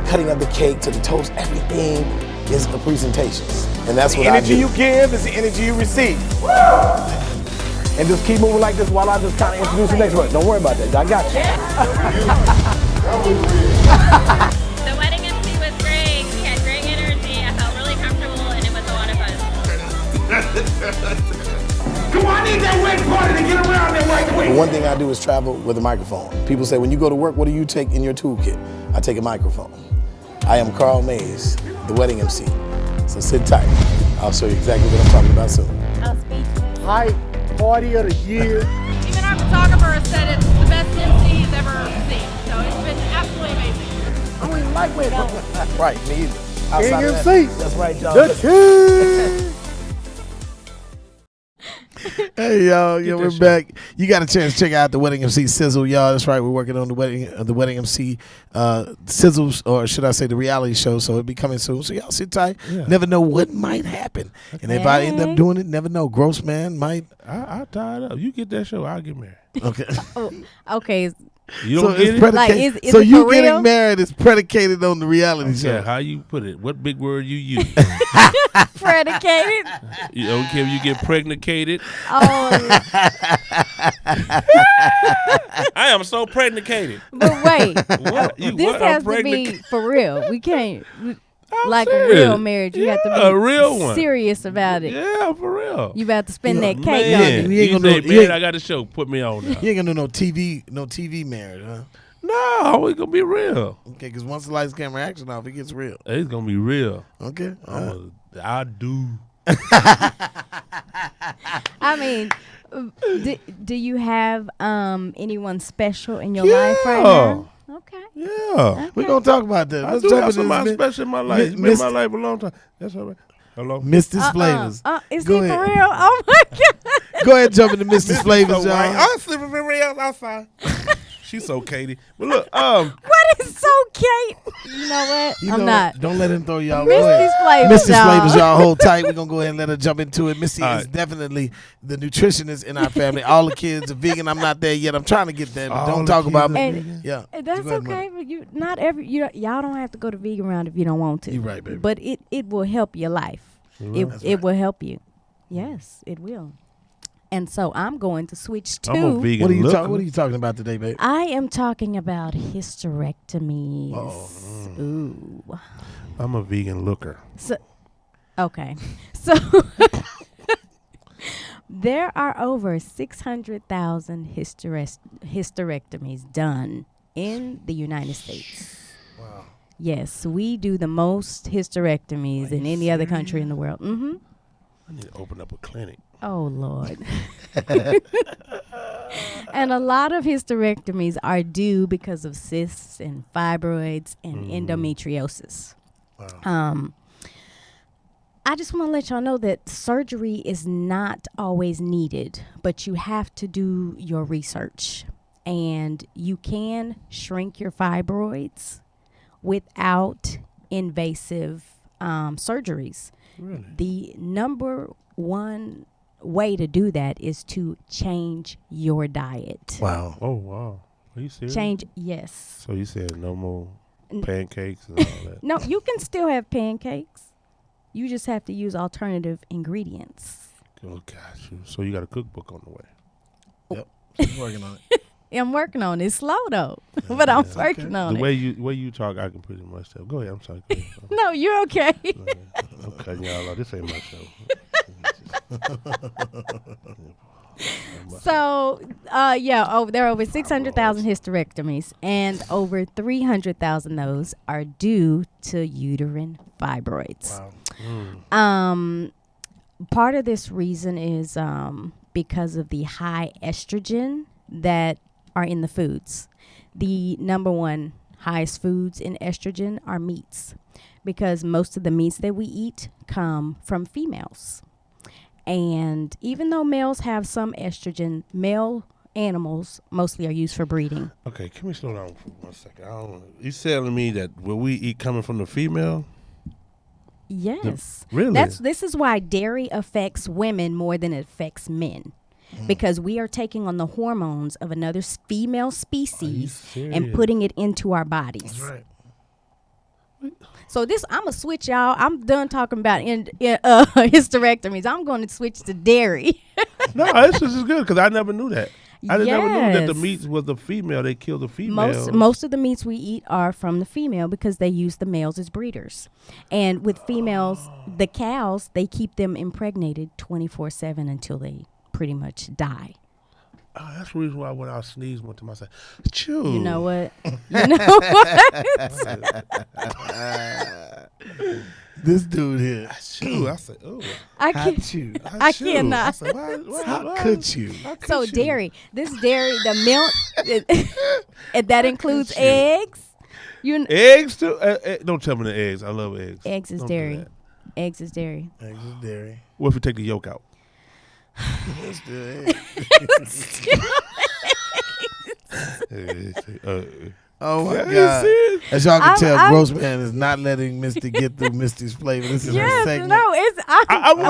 cutting of the cake, to the toast, everything is a presentation. And that's what I Energy do. you give is the energy you receive. And just keep moving like this while I just kind of introduce the next one. Don't worry about that. I got you. The wedding MC was great. We had great energy. I felt really comfortable, and it was a lot of fun. Come on, I need that wedding party to get around there right quick. The one thing I do is travel with a microphone. People say, when you go to work, what do you take in your toolkit? I take a microphone. I am Carl Mays, the wedding MC. So sit tight. I'll show you exactly what I'm talking about soon. Hype party of the year. Even our photographer said it's the best MC he's ever seen. So it's been absolutely amazing. I don't even like wedding. Right, me either. Outside of AMC. that, that's right, y'all. The team. Hey y'all, we're back. You got a chance to check out the Wedding MC Sizzle, y'all. That's right, we're working on the Wedding MC Sizzles, or should I say the reality show? So it'll be coming soon. So y'all sit tight. Yeah. Never know what might happen, and if I end up doing it, never know. Grossman might. I tie it up. You get that show, I'll get married. Okay. Okay. You don't get it? Like, is so it you for getting real? married is predicated on the reality show. How you put it? What big word you use? Predicated. You don't care if you get pregnacated. Oh. I am so pregnacated. But wait, this has to pregnant? be for real. We can't. I'm a serious. real marriage, you have to be a real one. serious about it. Yeah, for real. You about to spend that cake Man, on it. You ain't you gonna say, do- man, I got a show. Put me on now. You ain't gonna do no TV marriage, huh? No, it's gonna be real. Okay, because once the lights, camera, action off, it gets real. It's gonna be real. Okay. I do. I mean, do you have anyone special in your life right now? Okay. Yeah. We're going to talk about that. I Let's do jump have into somebody this. special in my life. It's been in my life a long time. That's all right. Hello? Mr. Flavors. Is Go he ahead. for real? Oh my God. Go ahead and jump into Mr. Flavors, y'all. I'm sleeping with real outside. She's so Katie. But look, What is so Kate? You know what? I'm not. Don't let him throw y'all. Misty's Flavors, Mrs. y'all. Flavors, y'all hold tight. We're going to go ahead and let her jump into it. Missy All is right. definitely the nutritionist in our family. All the kids are vegan. I'm not there yet. I'm trying to get there. But All don't the talk kids about are me. vegan? Yeah. That's Go ahead, okay, Mother. but y'all don't have to go to vegan round if you don't want to. You're right, baby. But it will help your life. It will help you. Yes, it will. And so I'm going to switch to. I'm a vegan. What looker. are you talking about today, babe? I am talking about hysterectomies. Ooh. I'm a vegan looker. So, okay. So there are over 600,000 hysterectomies done in the United States. Wow. Yes, we do the most hysterectomies in any other country in the world. Mm-hmm. I need to open up a clinic. Oh, Lord. And a lot of hysterectomies are due because of cysts and fibroids and endometriosis. Wow. I just want to let y'all know that surgery is not always needed, but you have to do your research. And you can shrink your fibroids without invasive surgeries. Really? The number one way to do that is to change your diet. Wow. Oh, wow. Are you serious? Change, yes. So you said no more pancakes and all that? No, you can still have pancakes. You just have to use alternative ingredients. Oh, gosh. So you got a cookbook on the way. Yep. She's working on it. I'm working on it. It's slow though, but I'm working on The it. way you talk, I can pretty much tell. Go ahead. I'm sorry. Go ahead. No, you're okay. I'm cutting y'all off. This ain't my show. So, there are over 600,000 hysterectomies, and over 300,000 of those are due to uterine fibroids. Wow. Part of this reason is because of the high estrogen that are in the foods. The number one highest foods in estrogen are meats, because most of the meats that we eat come from females. And even though males have some estrogen, male animals mostly are used for breeding. Okay, can we slow down for 1 second? You telling me that what we eat coming from the female? Yes. Really? This is why dairy affects women more than it affects men. Because we are taking on the hormones of another female species and putting it into our bodies. That's right. So I'm going to switch, y'all. I'm done talking about hysterectomies. I'm going to switch to dairy. No, this is good because I never knew that. I never knew that the meats was the female. They kill the female. Most of the meats we eat are from the female because they use the males as breeders. And with females, the cows, they keep them impregnated 24/7 until they pretty much die. Oh, that's the reason why when I sneeze one time I said, "Chew." You know what? You know what? This dude here. Chew. I said, "Oh, I How can't. chew? I cannot. I said, why, How could you? So dairy, the milk, and that includes eggs. Eggs too? Don't tell me the eggs. I love eggs. Eggs is Don't do dairy. that. Eggs is dairy. Eggs is dairy. What if you take the yolk out? Oh my God! As y'all can tell, Grossman is not letting Misty get through Misty's flavor. This is her segment. No,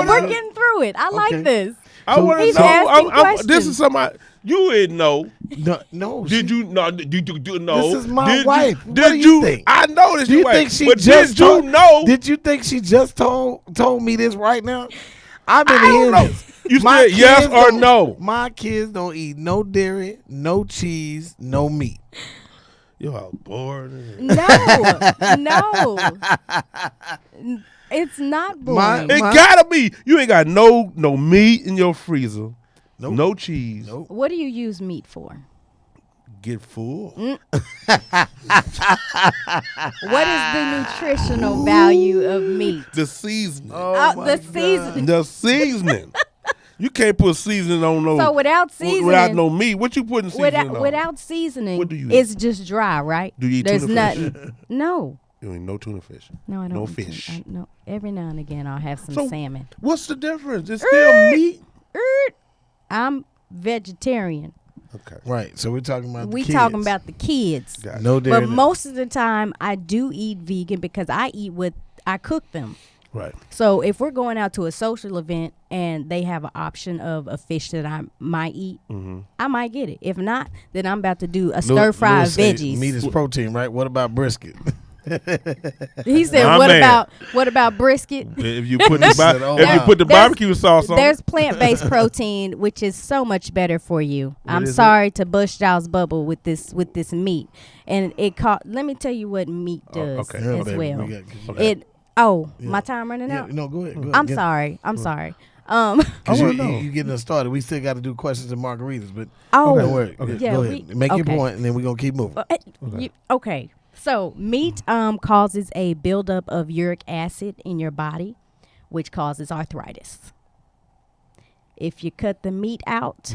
we're getting through it. I like this. I want to know. This is somebody you didn't know. No. Did you know? Did you know? This is my wife. Did What do you think? I know this. Do you think she just did you know? Did you think she just told me this right now? I've been hearing this. You said yes or no? My kids don't eat no dairy, no cheese, no meat. You're all bored. No. It's not boring. It gotta be. You ain't got no meat in your freezer. Nope. No cheese. Nope. What do you use meat for? Get full. What is the nutritional value of meat? The seasoning. The seasoning. You can't put seasoning on no. So without seasoning, without no meat, what you putting seasoning on? Without seasoning, what do you it's eat? just dry, right? Do you eat There's tuna nothing. fish? No. You ain't no tuna fish. No, I don't. No eat fish. Tuna. No. Every now and again, I'll have some salmon. What's the difference? It's still meat. I'm vegetarian. Okay. Right. So we're talking about we the kids. talking about the kids. Gotcha. No dairy. But most of the time, I do eat vegan because I eat what I cook them. Right. So if we're going out to a social event and they have an option of a fish that I might eat, I might get it. If not, then I'm about to do a stir fry of veggies. Meat is protein, right? What about brisket? He said, "What about brisket?" If you put the barbecue sauce on, there's plant-based protein, which is so much better for you. I'm sorry to bust y'all's bubble with this meat, and let me tell you what meat does as well. My time running out. No, go ahead. I'm sorry. You getting us started. We still got to do questions and margaritas, but don't worry. Okay. Go ahead. Make your point, and then we're gonna keep moving. Okay. So meat causes a buildup of uric acid in your body, which causes arthritis. If you cut the meat out,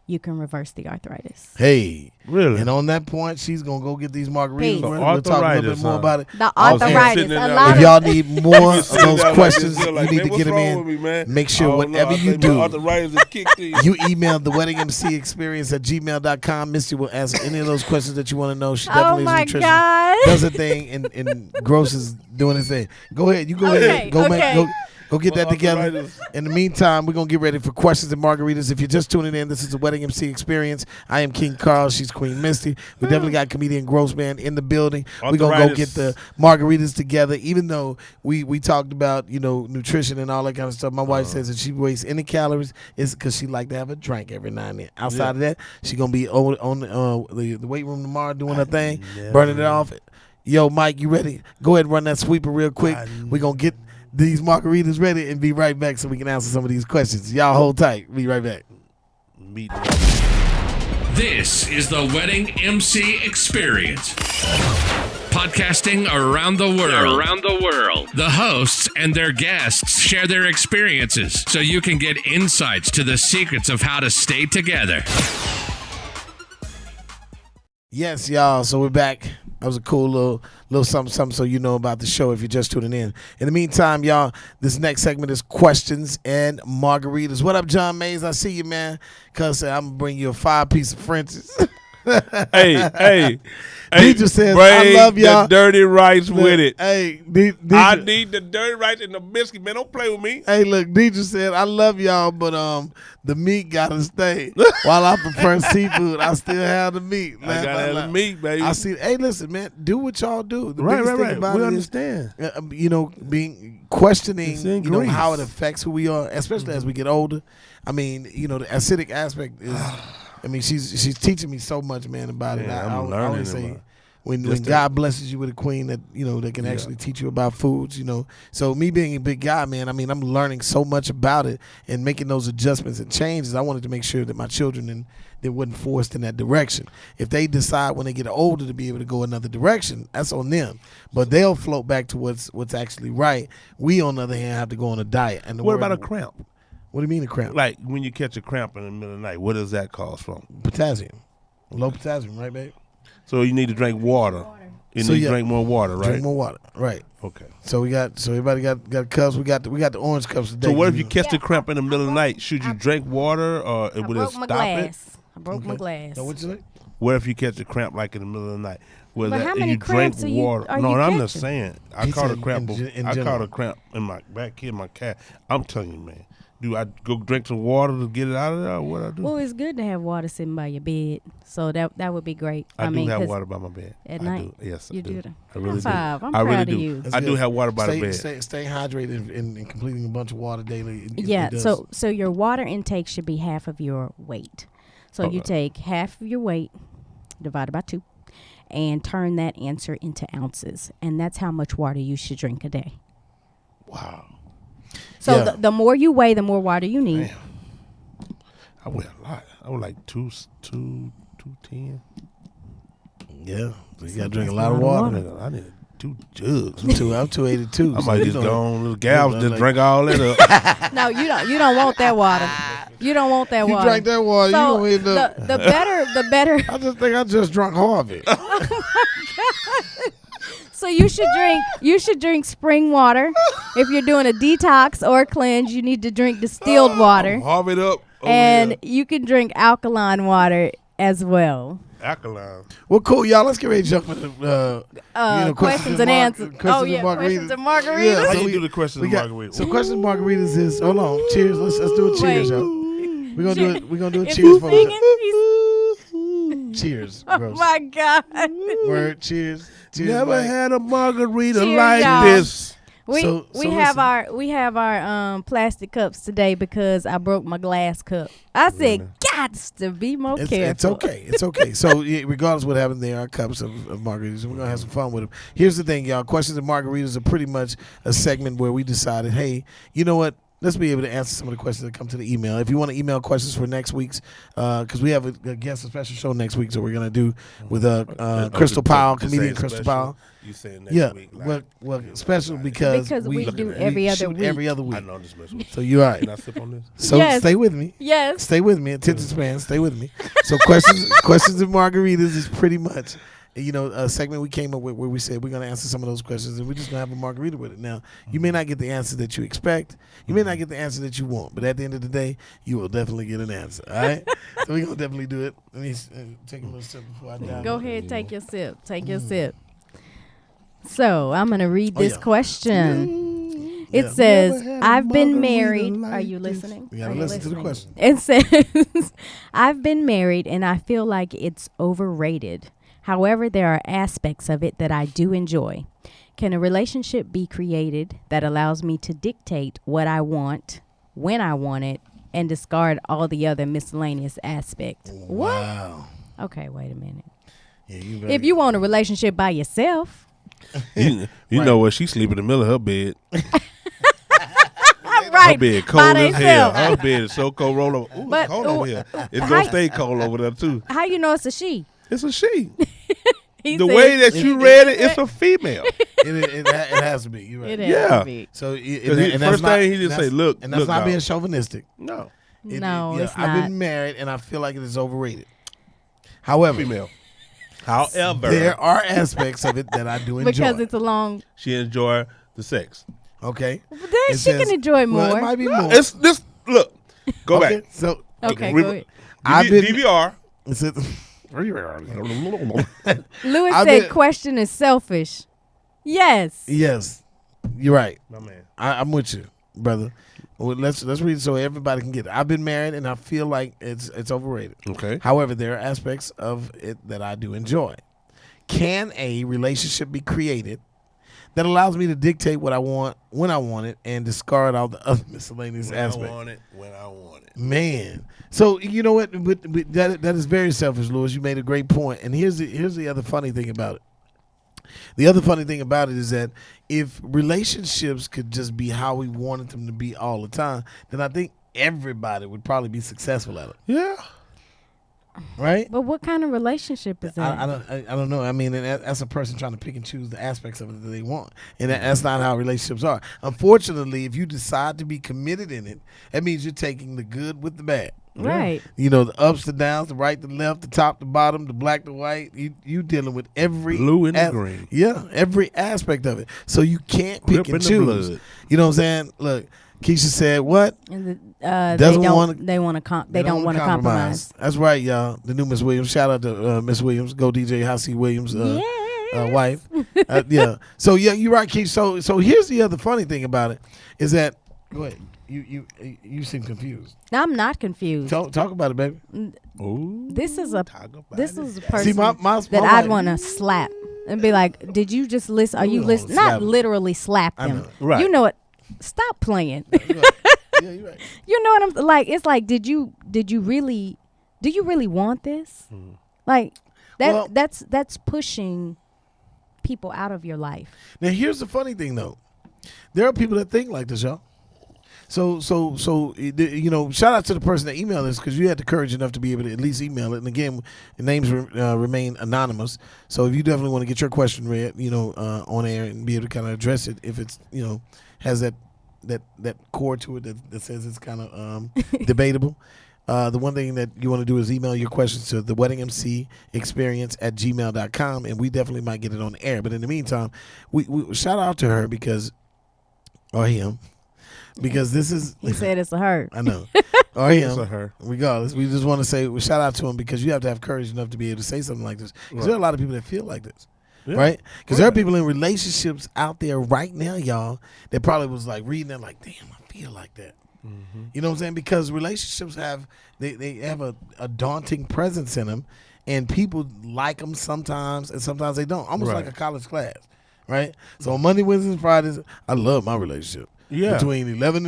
you can reverse the arthritis. Hey, really? And on that point, she's gonna go get these margaritas. Hey. We'll talk a little bit more about it. The arthritis. If y'all need more of those questions, you need to get them in. Make sure whatever you do, you email the wedding MC experience at gmail.com. Misty will answer any of those questions that you want to know. She definitely is nutrition. God. Does her thing, and Gross is doing his thing. Go ahead. You go ahead. Go get that together. In the meantime, we're going to get ready for questions and margaritas. If you're just tuning in, this is the Wedding MC Experience. I am King Carl. She's Queen Misty. We definitely got comedian Grossman in the building. We're going to go get the margaritas together. Even though we talked about, nutrition and all that kind of stuff, my wife says that she wastes any calories is because she like to have a drink every now and then. Outside of that, she's going to be on the weight room tomorrow doing her thing, burning it off. Yo, Mike, you ready? Go ahead and run that sweeper real quick. We're going to get these margaritas ready and be right back so we can answer some of these questions. Y'all hold tight. Be right back. This is the Wedding MC Experience. Podcasting around the world. The hosts and their guests share their experiences so you can get insights to the secrets of how to stay together. Yes, y'all. So we're back. That was a cool little something so you know about the show if you're just tuning in. In the meantime, y'all, this next segment is questions and margaritas. What up, John Mays? I see you, man. Cuz I'm going to bring you a 5-piece of French's. Hey. Deidre says, I love y'all. The dirty rice with it. Hey, I need the dirty rice and the biscuit, man. Don't play with me. Hey, look, Deidre said, I love y'all, but the meat gotta stay. While I prefer seafood, I still have the meat. I gotta have the meat, baby. I see. Hey, listen, man, do what y'all do. The right. thing about We it understand. Is, being questioning, how it affects who we are, especially as we get older. I mean, the acidic aspect is. I mean, she's teaching me so much, man, about it. I always say when God blesses you with a queen that that can actually teach you about foods, So me being a big guy, man, I mean, I'm learning so much about it and making those adjustments and changes. I wanted to make sure that my children they wasn't forced in that direction. If they decide when they get older to be able to go another direction, that's on them. But they'll float back to what's actually right. We, on the other hand, have to go on a diet. And what about a cramp? What do you mean a cramp? Like when you catch a cramp in the middle of the night, what does that cause from? Potassium. Low potassium, right, babe? So you need to drink water. And So, you yeah. drink more water, right? Drink more water. Right. Okay. So everybody got cups. We got the orange cups today. So what if you catch the Yeah, cramp in the middle of the night? Should you drink water or I would it broke my stop it? glass. I broke my glass. So what you say? What if you catch a cramp like in the middle of the night? Well, But how if many you drink cramps are you- water. are No, you I'm just catching? saying. I He caught a said cramp. in I caught general. a cramp in my back here, my calf. I'm telling you, man. Do I go drink some water to get it out of there, or what I do? Well, it's good to have water sitting by your bed, so that would be great. I do mean, have 'cause water by my bed. at I night? do. Yes, I you do. do. I really High five. do. I'm I really proud do. of you. That's I do good. have water by the bed. Stay hydrated and completing a bunch of water daily. Yeah. It does. So your water intake should be half of your weight. So you take half of your weight, divided by 2, and turn that answer into ounces, and that's how much water you should drink a day. Wow. So Yeah. the more you weigh, the more water you need. Damn. I weigh a lot. I was like 210. Yeah. So you got to drink a lot of water. I need 2 jugs. I'm 282. I so might you just know, go on little gals, just like- drink all that up. No, you don't want that water. You don't want that You water. drank that water, So you gonna end up. the better. I just think I just drunk Harvey. So you should drink spring water. If you're doing a detox or a cleanse, you need to drink distilled water, Harvey it up. and you can drink alkaline water as well. Alkaline. Well, cool, y'all. Let's get ready to jump into Questions and answers. Questions and margaritas. Yeah, How so you we- do the questions we and got- margaritas? So questions and margaritas is hold on. Cheers. Let's do a cheers, Wait. y'all. We're gonna do it. We're gonna do a Is cheers he for singing? cheers. Oh Gross. my God. Word. Cheers. Cheers. Never Mike. had a margarita Cheers, like y'all. this. We So have listen. our plastic cups today because I broke my glass cup. I said, "Gots to be more It's careful." okay. It's okay. So yeah, regardless of what happens, there are cups of margaritas, and we're gonna have some fun with them. Here's the thing, y'all. Questions and margaritas are pretty much a segment where we decided, hey, you know what? Let's be able to answer some of the questions that come to the email. If you want to email questions for next week's, because we have a guest, a special show next week, so we're gonna do with Crystal Powell, comedian Crystal Powell. You saying next Yeah, week? Like, well, special because we do we every other shoot week. every other I week. know this mess with you. So you're right. Can I sip on this? So Yes. stay with me. Yes. Stay with me. Attention span. Stay with me. So questions and margaritas is pretty much, a segment we came up with where we said we're going to answer some of those questions and we're just going to have a margarita with it. Now, you may not get the answer that you expect. You may not get the answer that you want. But at the end of the day, you will definitely get an answer. All right? So we're going to definitely do it. Let me take a little sip before I dive. Go ahead, take your sip. Take your sip. So I'm gonna read this yeah. question. It Yeah. says, Never had a "I've been margarita married." like Are you this. listening? We got Are to you listen to the listening? question. It says, "I've been married and I feel like it's overrated. However, there are aspects of it that I do enjoy. Can a relationship be created that allows me to dictate what I want, when I want it, and discard all the other miscellaneous aspects?" What? Wow. Okay, wait a minute. Yeah, you If you want a relationship by yourself, You know what? She sleep in the middle of her bed. right? Her bed by cold as hell. themselves. Her bed is so cold. Roll over. Ooh, But, it's cold over here. It's how- gonna stay cold over there too. How you know it's a she? It's a she. He The said- way that you read it, it's a female. it has to be. You're right. It has Yeah. to be. So First thing he just say, look, and that's look, not dog. being chauvinistic. No, No, it's I've not. been married and I feel like it is overrated. However, female. However, there are aspects of it that I do enjoy. Because it's a long. she enjoy the sex. Okay. Then It she says- can enjoy more. Well, it might be more. It's this. Look, go okay. back. So Okay, Re- go ahead. I've been- DVR. it's it. Lewis I've said, been- "Question is selfish." Yes. Yes, you're right. My man. I'm with you, brother. Well, let's read it so everybody can get it. I've been married and I feel like it's overrated. Okay. However, there are aspects of it that I do enjoy. Can a relationship be created that allows me to dictate what I want, when I want it, and discard all the other miscellaneous When I aspects? want it, when I want it. Man, so you know what? But that is very selfish, Lewis. You made a great point. And here's the other funny thing about it. The other funny thing about it is that if relationships could just be how we wanted them to be all the time, then I think everybody would probably be successful at it. Yeah. right? But what kind of relationship is that? I don't know. I mean, and that's a person trying to pick and choose the aspects of it that they want, and that's not how relationships are. Unfortunately, if you decide to be committed in it, that means you're taking the good with the bad. Right. You know, the ups, the downs, the right, the left, the top, the bottom, the black, the white. You dealing with every blue and green. Yeah, every aspect of it. So you can't pick and choose. Blood. You know what I'm saying? Look, Keisha said what? And Doesn't they don't wanna- they don't want to compromise. That's right, y'all. The new Miss Williams. Shout out to Miss Williams. Go DJ Housey Williams' wife. Yeah. So yeah, you're right, Keisha. So here's the other funny thing about it is that go ahead. You seem confused. I'm not confused. Talk about it, baby. Ooh, This is a person See, my that wife- I'd want to slap and be like, "Did you just listen? Are you listening? slap Not him. literally slap I them. know. Right. You know it. Stop playing. You're right. Yeah, you're right. You know what I'm like? It's like, do you really want this? Like that. Well- that's pushing people out of your life. Now here's the funny thing though. There are people that think like this, y'all. So you know, shout out to the person that emailed us because you had the courage enough to be able to at least email it. And again, the names remain anonymous. So if you definitely want to get your question read, you know, on air and be able to kind of address it, if it's you know has that core to it that says it's kind of debatable. The one thing that you want to do is email your questions to the weddingmcexperience@gmail.com, and we definitely might get it on the air. But in the meantime, we shout out to her or him. Because this is... He said it's a her. I know. Or him. It's a her. Regardless, we just want to say, shout out to him because you have to have courage enough to be able to say something like this. Because there are a lot of people that feel like this. Yeah. Right? Because there are people in relationships out there right now, y'all, that probably was like reading that like, damn, I feel like that. Mm-hmm. You know what I'm saying? Because relationships have they have a daunting presence in them, and people like them sometimes, and sometimes they don't. Almost Right. like a college class, right? So on Monday, Wednesdays, Fridays, I love my relationship. Yeah. Between 11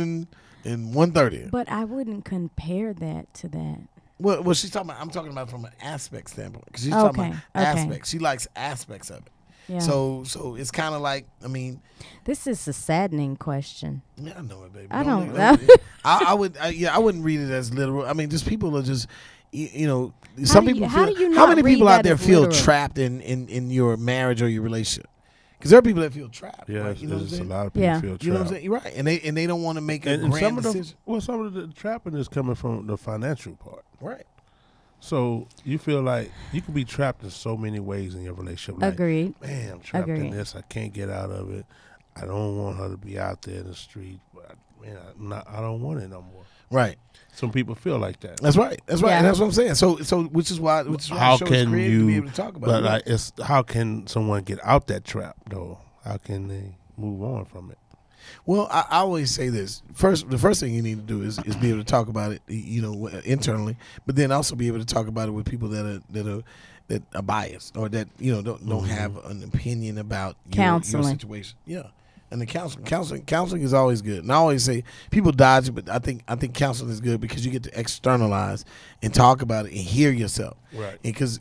and 1:30. But I wouldn't compare that to that. Well, she's talking about. I'm talking about from an aspect standpoint because she's talking about aspects. She likes aspects of it. Yeah. So it's kind of like, I mean, This is a saddening question. yeah, I know it, baby. I don't know. know. I wouldn't read it as literal. I mean, just people are just, you know, some people how feel. do you How not many read people out that there as feel literal? trapped in your marriage or your relationship? Because there are people that feel trapped. Yeah, right? You know what I'm there's a saying? lot of people Yeah. feel trapped. You know what I'm saying? You're right, and they don't want to make a And grand some of decision. some of the trapping is coming from the financial part. Right. So you feel like you can be trapped in so many ways in your relationship. Like, Agreed. man, I'm trapped in Agreed. this. I can't get out of it. I don't want her to be out there in the street. But I don't want it no more. Right. Some people feel like that. That's right. That's right. Yeah. And that's what I'm saying. So which is why How the show is can created to be you? able to talk about But it. like, it's how can someone get out that trap though? How can they move on from it? Well, I always say this. The first thing you need to do is be able to talk about it, you know, internally, but then also be able to talk about it with people that are biased or that, you know, don't have an opinion about your Counseling. situation. Yeah. And the counseling is always good. And I always say people dodge it, but I think counseling is good because you get to externalize and talk about it and hear yourself. Right. Because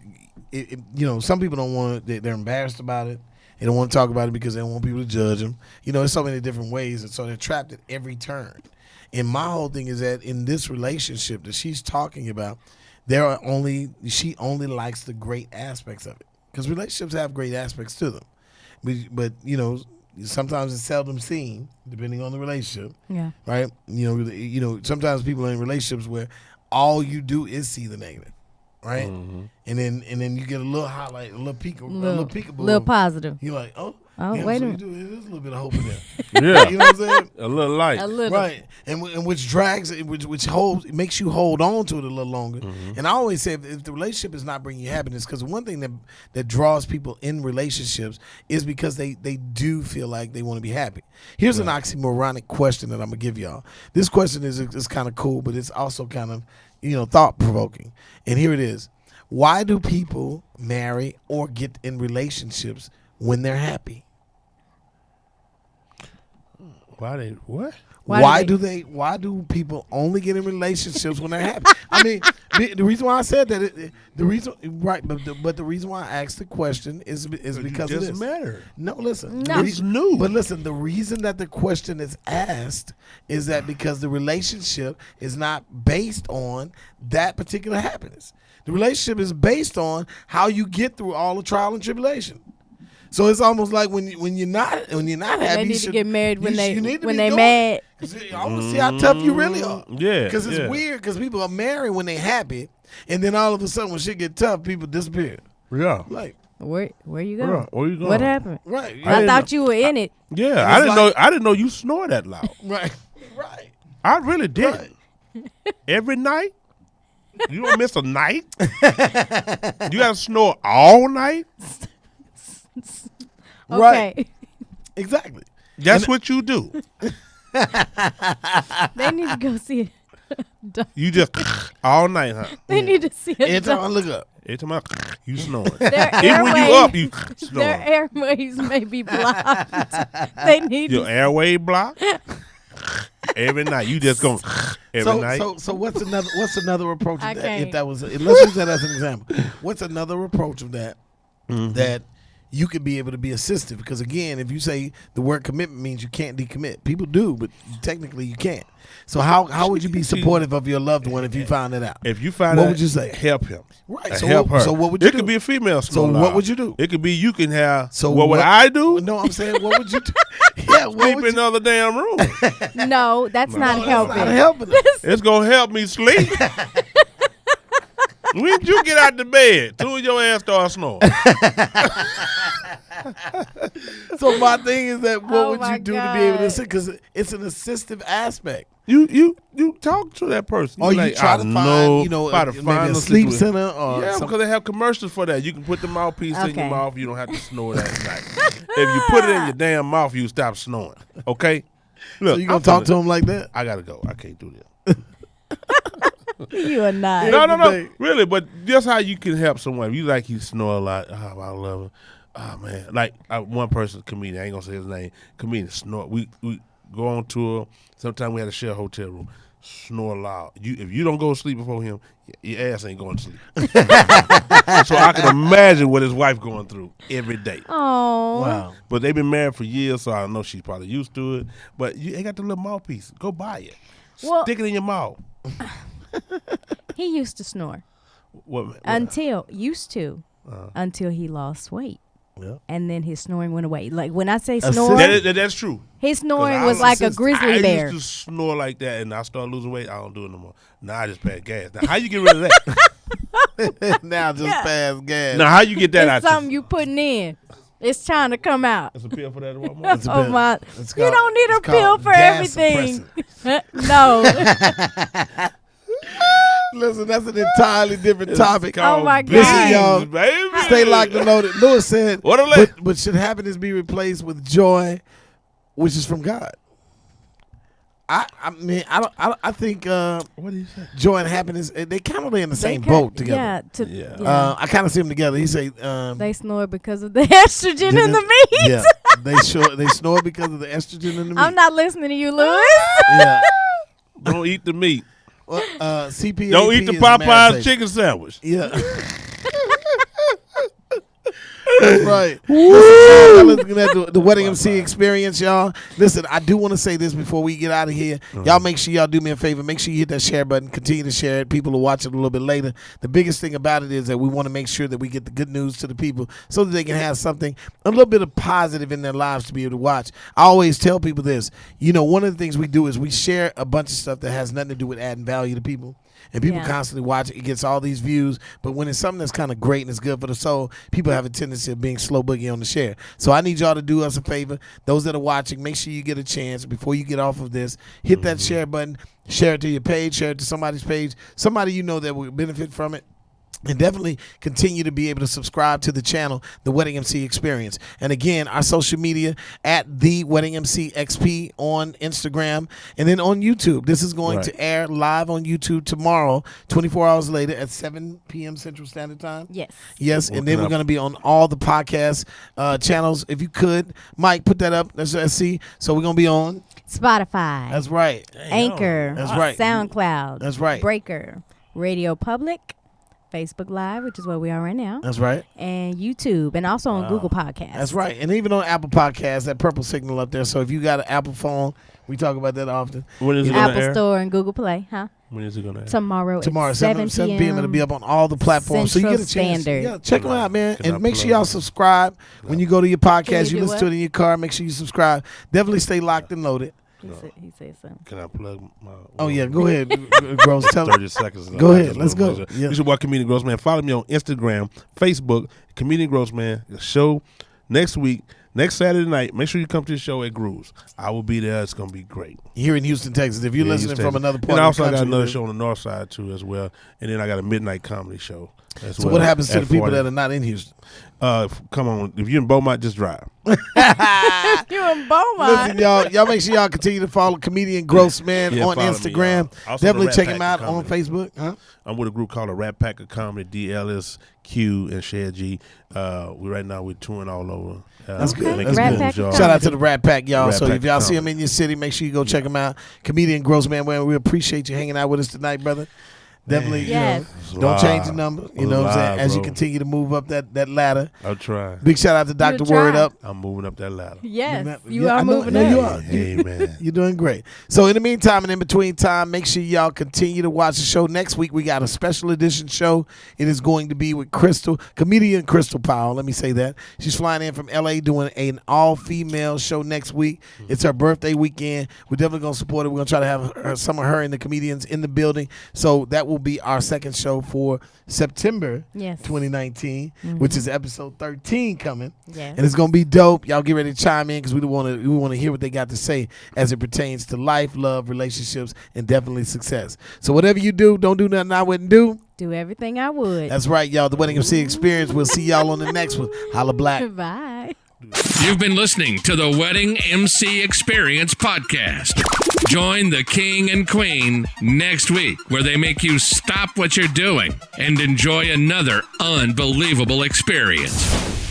you know, some people don't want to, they're embarrassed about it. They don't want to talk about it because they don't want people to judge them. You know, there's so many different ways, and so they're trapped at every turn. And my whole thing is that in this relationship that she's talking about, she only likes the great aspects of it because relationships have great aspects to them. But you know, sometimes it's seldom seen, depending on the relationship. Yeah. Right? You know, sometimes people are in relationships where all you do is see the negative. Right, and then you get a little highlight, a little peekaboo, Little positive. You're like, oh, Oh, damn, wait so a you minute. there's a little bit of hope in there. Yeah. You know what I'm saying? A little light. A little. Right, and which drags, which holds, makes you hold on to it a little longer. And I always say, if the relationship is not bringing you happiness, because one thing that draws people in relationships is because they do feel like they want to be happy. Here's an oxymoronic question that I'm gonna give y'all. This question is kind of cool, but it's also kind of, you know, thought provoking. And here it is: why do people marry or get in relationships when they're happy? Why they what? Why do people only get in relationships when they're happy? I mean, the reason why I said that, but the reason why I asked the question is because it of just this. matter. No, listen. No. The It's new. But listen, the reason that the question is asked is that because the relationship is not based on that particular happiness. The relationship is based on how you get through all the trial and tribulation. So it's almost like when you're not happy, They need to get married when they mad. mad. I want to see how tough you really are. Yeah, because it's weird. Because people are married when they happy, and then all of a sudden when shit get tough, people disappear. Yeah. Like Where you Yeah, going? where you going? What happened? right, I thought you were in it. Yeah, I didn't know you snore that loud. right. I really did. Right. Every night. You don't miss a night. You gotta snore all night. Okay. Right. Exactly. That's what you do. They need to go see it. You just all night, huh? They need to see Every it. time I look up, Every time you snoring. Their Even when you airways- up, you Their snoring. airways may be blocked. They need Your to. airway block. Every night you just go every night. So what's another approach I of that? can't. If that was, let's use that as an example. What's another approach of that that you could be able to be assistive? Because again, if you say the word commitment means you can't decommit, people do, but technically you can't. So how would you be supportive of your loved one if you found that out? If you find What out, would you say? help him. Right. Or So help her. so what would you It do? could be a female So snore what loud. would you do? It could be you can have. So what would I do? No, I'm saying what would you do? Yeah, what Sleep would in you the other damn room. No, that's not helping. not helping them. It's gonna help me sleep. When did you get out the bed? Soon as your ass start snoring. So my thing is that what Oh would my you do to be able to God. sit? Because it's an assistive aspect. You talk to that person. Or You you like, try I to know, find, try to maybe find a a sleep situation. center or Yeah, something. because they have commercials for that. You can put the mouthpiece in your Okay. mouth. You don't have to snore that night. If you put it in your damn mouth, you stop snoring. Okay? Look, So you gonna talk to him like that? I gotta go. I can't do this. You are not. No. Really, but just how you can help someone. If you like you snore a lot, oh, I love him. Oh, man. Like one person, comedian, I ain't gonna say his name, comedian, snore. We go on tour. Sometimes we had to share a hotel room. Snore loud. If you don't go to sleep before him, your ass ain't going to sleep. So I can imagine what his wife going through every day. Oh. Wow. But they've been married for years, so I know she's probably used to it. But you ain't got the little mouthpiece. Go buy it. Well- Stick it in your mouth. He used to snore What? until he lost weight. Yeah. And then his snoring went away. Like when I say Assist- snore, That's true. his 'Cause snoring I was like a used- grizzly bear. I used to snore like that, and I started losing weight. I don't do it no more. Now I just pass gas. Now how you get rid of that? Now just pass gas. Now how you get that It's out? something you putting in. It's trying to come out. That's a pill for that. Walmart? It's a Oh pill. my! It's You called- don't need a it's called pill for gas everything. suppressant. No. Listen, that's an entirely different topic. Oh my Beans, God. y'all. baby. Stay locked and loaded. Lewis said, What a lady. but should happiness be replaced with joy, which is from God? I think What do you say? joy and happiness they kind of lay in the same They boat can't- together. Yeah. Yeah. I kind of see them together. He say, They snore because of the estrogen in the meat. Yeah, they snore because of the estrogen in the meat. I'm not listening to you, Lewis. Yeah. Don't eat the meat. Well, CPAP Don't eat the is a mad Popeyes thing. chicken sandwich. Yeah. Right. Listen, y'all looking at the Wedding MC experience, y'all. Listen, I do want to say this before we get out of here. Y'all make sure y'all do me a favor. Make sure you hit that share button. Continue to share it. People will watch it a little bit later. The biggest thing about it is that we want to make sure that we get the good news to the people so that they can have something, a little bit of positive in their lives to be able to watch. I always tell people this. You know, one of the things we do is we share a bunch of stuff that has nothing to do with adding value to people. And people Yeah. constantly watch it. It gets all these views. But when it's something that's kind of great and it's good for the soul, people have a tendency of being slow boogie on the share. So I need y'all to do us a favor. Those that are watching, make sure you get a chance before you get off of this. Hit that share button. Share it to your page. Share it to somebody's page. Somebody you know that will benefit from it. And definitely continue to be able to subscribe to the channel, The Wedding MC Experience. And again, our social media at The Wedding MC XP on Instagram and then on YouTube. This is going to air live on YouTube tomorrow, 24 hours later at 7 p.m. Central Standard Time. Yes. Yes, and then we're going to be on all the podcast channels. If you could, Mike, put that up. Let's see. So we're going to be on. Spotify. That's right. Anchor. That's right. SoundCloud. That's right. Breaker. Radio Public. Facebook Live, which is where we are right now. That's right. And YouTube. And also on Google Podcasts. That's right. And even on Apple Podcasts, that purple signal up there. So if you got an Apple phone We talk about that often. When is it gonna Apple air? Store and Google Play, huh? When is it gonna air? Tomorrow at 7 p.m. It'll be up on all the platforms. So you get a Central chance. Standard. Yeah, check them out, man. Can I And make sure plug y'all subscribe when you go to your podcast. Can You you do listen to what? it in your car. Make sure you subscribe. Definitely stay locked and loaded. He said something. Can I plug my? Oh, yeah. Go ahead, Gross. Tell 30 seconds. Go ahead. Let's go. Yeah. You should watch Comedian Grossman. Follow me on Instagram, Facebook, Comedian Grossman. The show next week, next Saturday night. Make sure you come to the show at Grooves. I will be there. It's going to be great. Here in Houston, Texas. If you're Yeah, listening Houston, from another part and of also the I got country. another show on the north side, too, as well. And then I got a midnight comedy show as So well. what happens to at the people 40. that are not in Houston? Come on. If you're in Beaumont, just drive. You in Beaumont. Listen, y'all make sure y'all continue to follow Comedian Grossman Yeah, on follow me, Instagram. y'all. Also Definitely the Rat check Pack him out of on Comedy. Facebook. Huh? I'm with a group called the Rat Pack of Comedy, DLS, Q, and Shed G. Right now we're touring all over. That's good. making That's Rat good. Pack of moves, y'all. Shout out to the Rat Pack, y'all. Rat So Pack if y'all see him Comedy. in your city, make sure you go check him out. Comedian Grossman, man, we appreciate you hanging out with us tonight, brother. Definitely, Yes. don't change the number. You know what I'm saying? Live, As you bro. continue to move up that ladder. I'll try. Big shout out to Dr. Word try. Up. I'm moving up that ladder. Yes, you Yeah, I are know- moving no, up. you are. Hey, man. You're doing great. So in the meantime and in between time, make sure y'all continue to watch the show. Next week we got a special edition show. It is going to be with comedian Crystal Powell. Let me say that. She's flying in from LA doing an all-female show next week. It's her birthday weekend. We're definitely going to support it. We're going to try to have some of her and the comedians in the building. So that will be our second show for September Yes. 2019, which is episode 13 coming. Yes. And it's gonna be dope. Y'all get ready to chime in because we want to hear what they got to say as it pertains to life, love, relationships, and definitely success. So whatever you do, don't do nothing I wouldn't do. Do everything I would. That's right, y'all. The Wedding MC Experience. We'll see y'all on the next one. Holla black. Bye. You've been listening to the Wedding MC Experience podcast. Join the king and queen next week where they make you stop what you're doing and enjoy another unbelievable experience.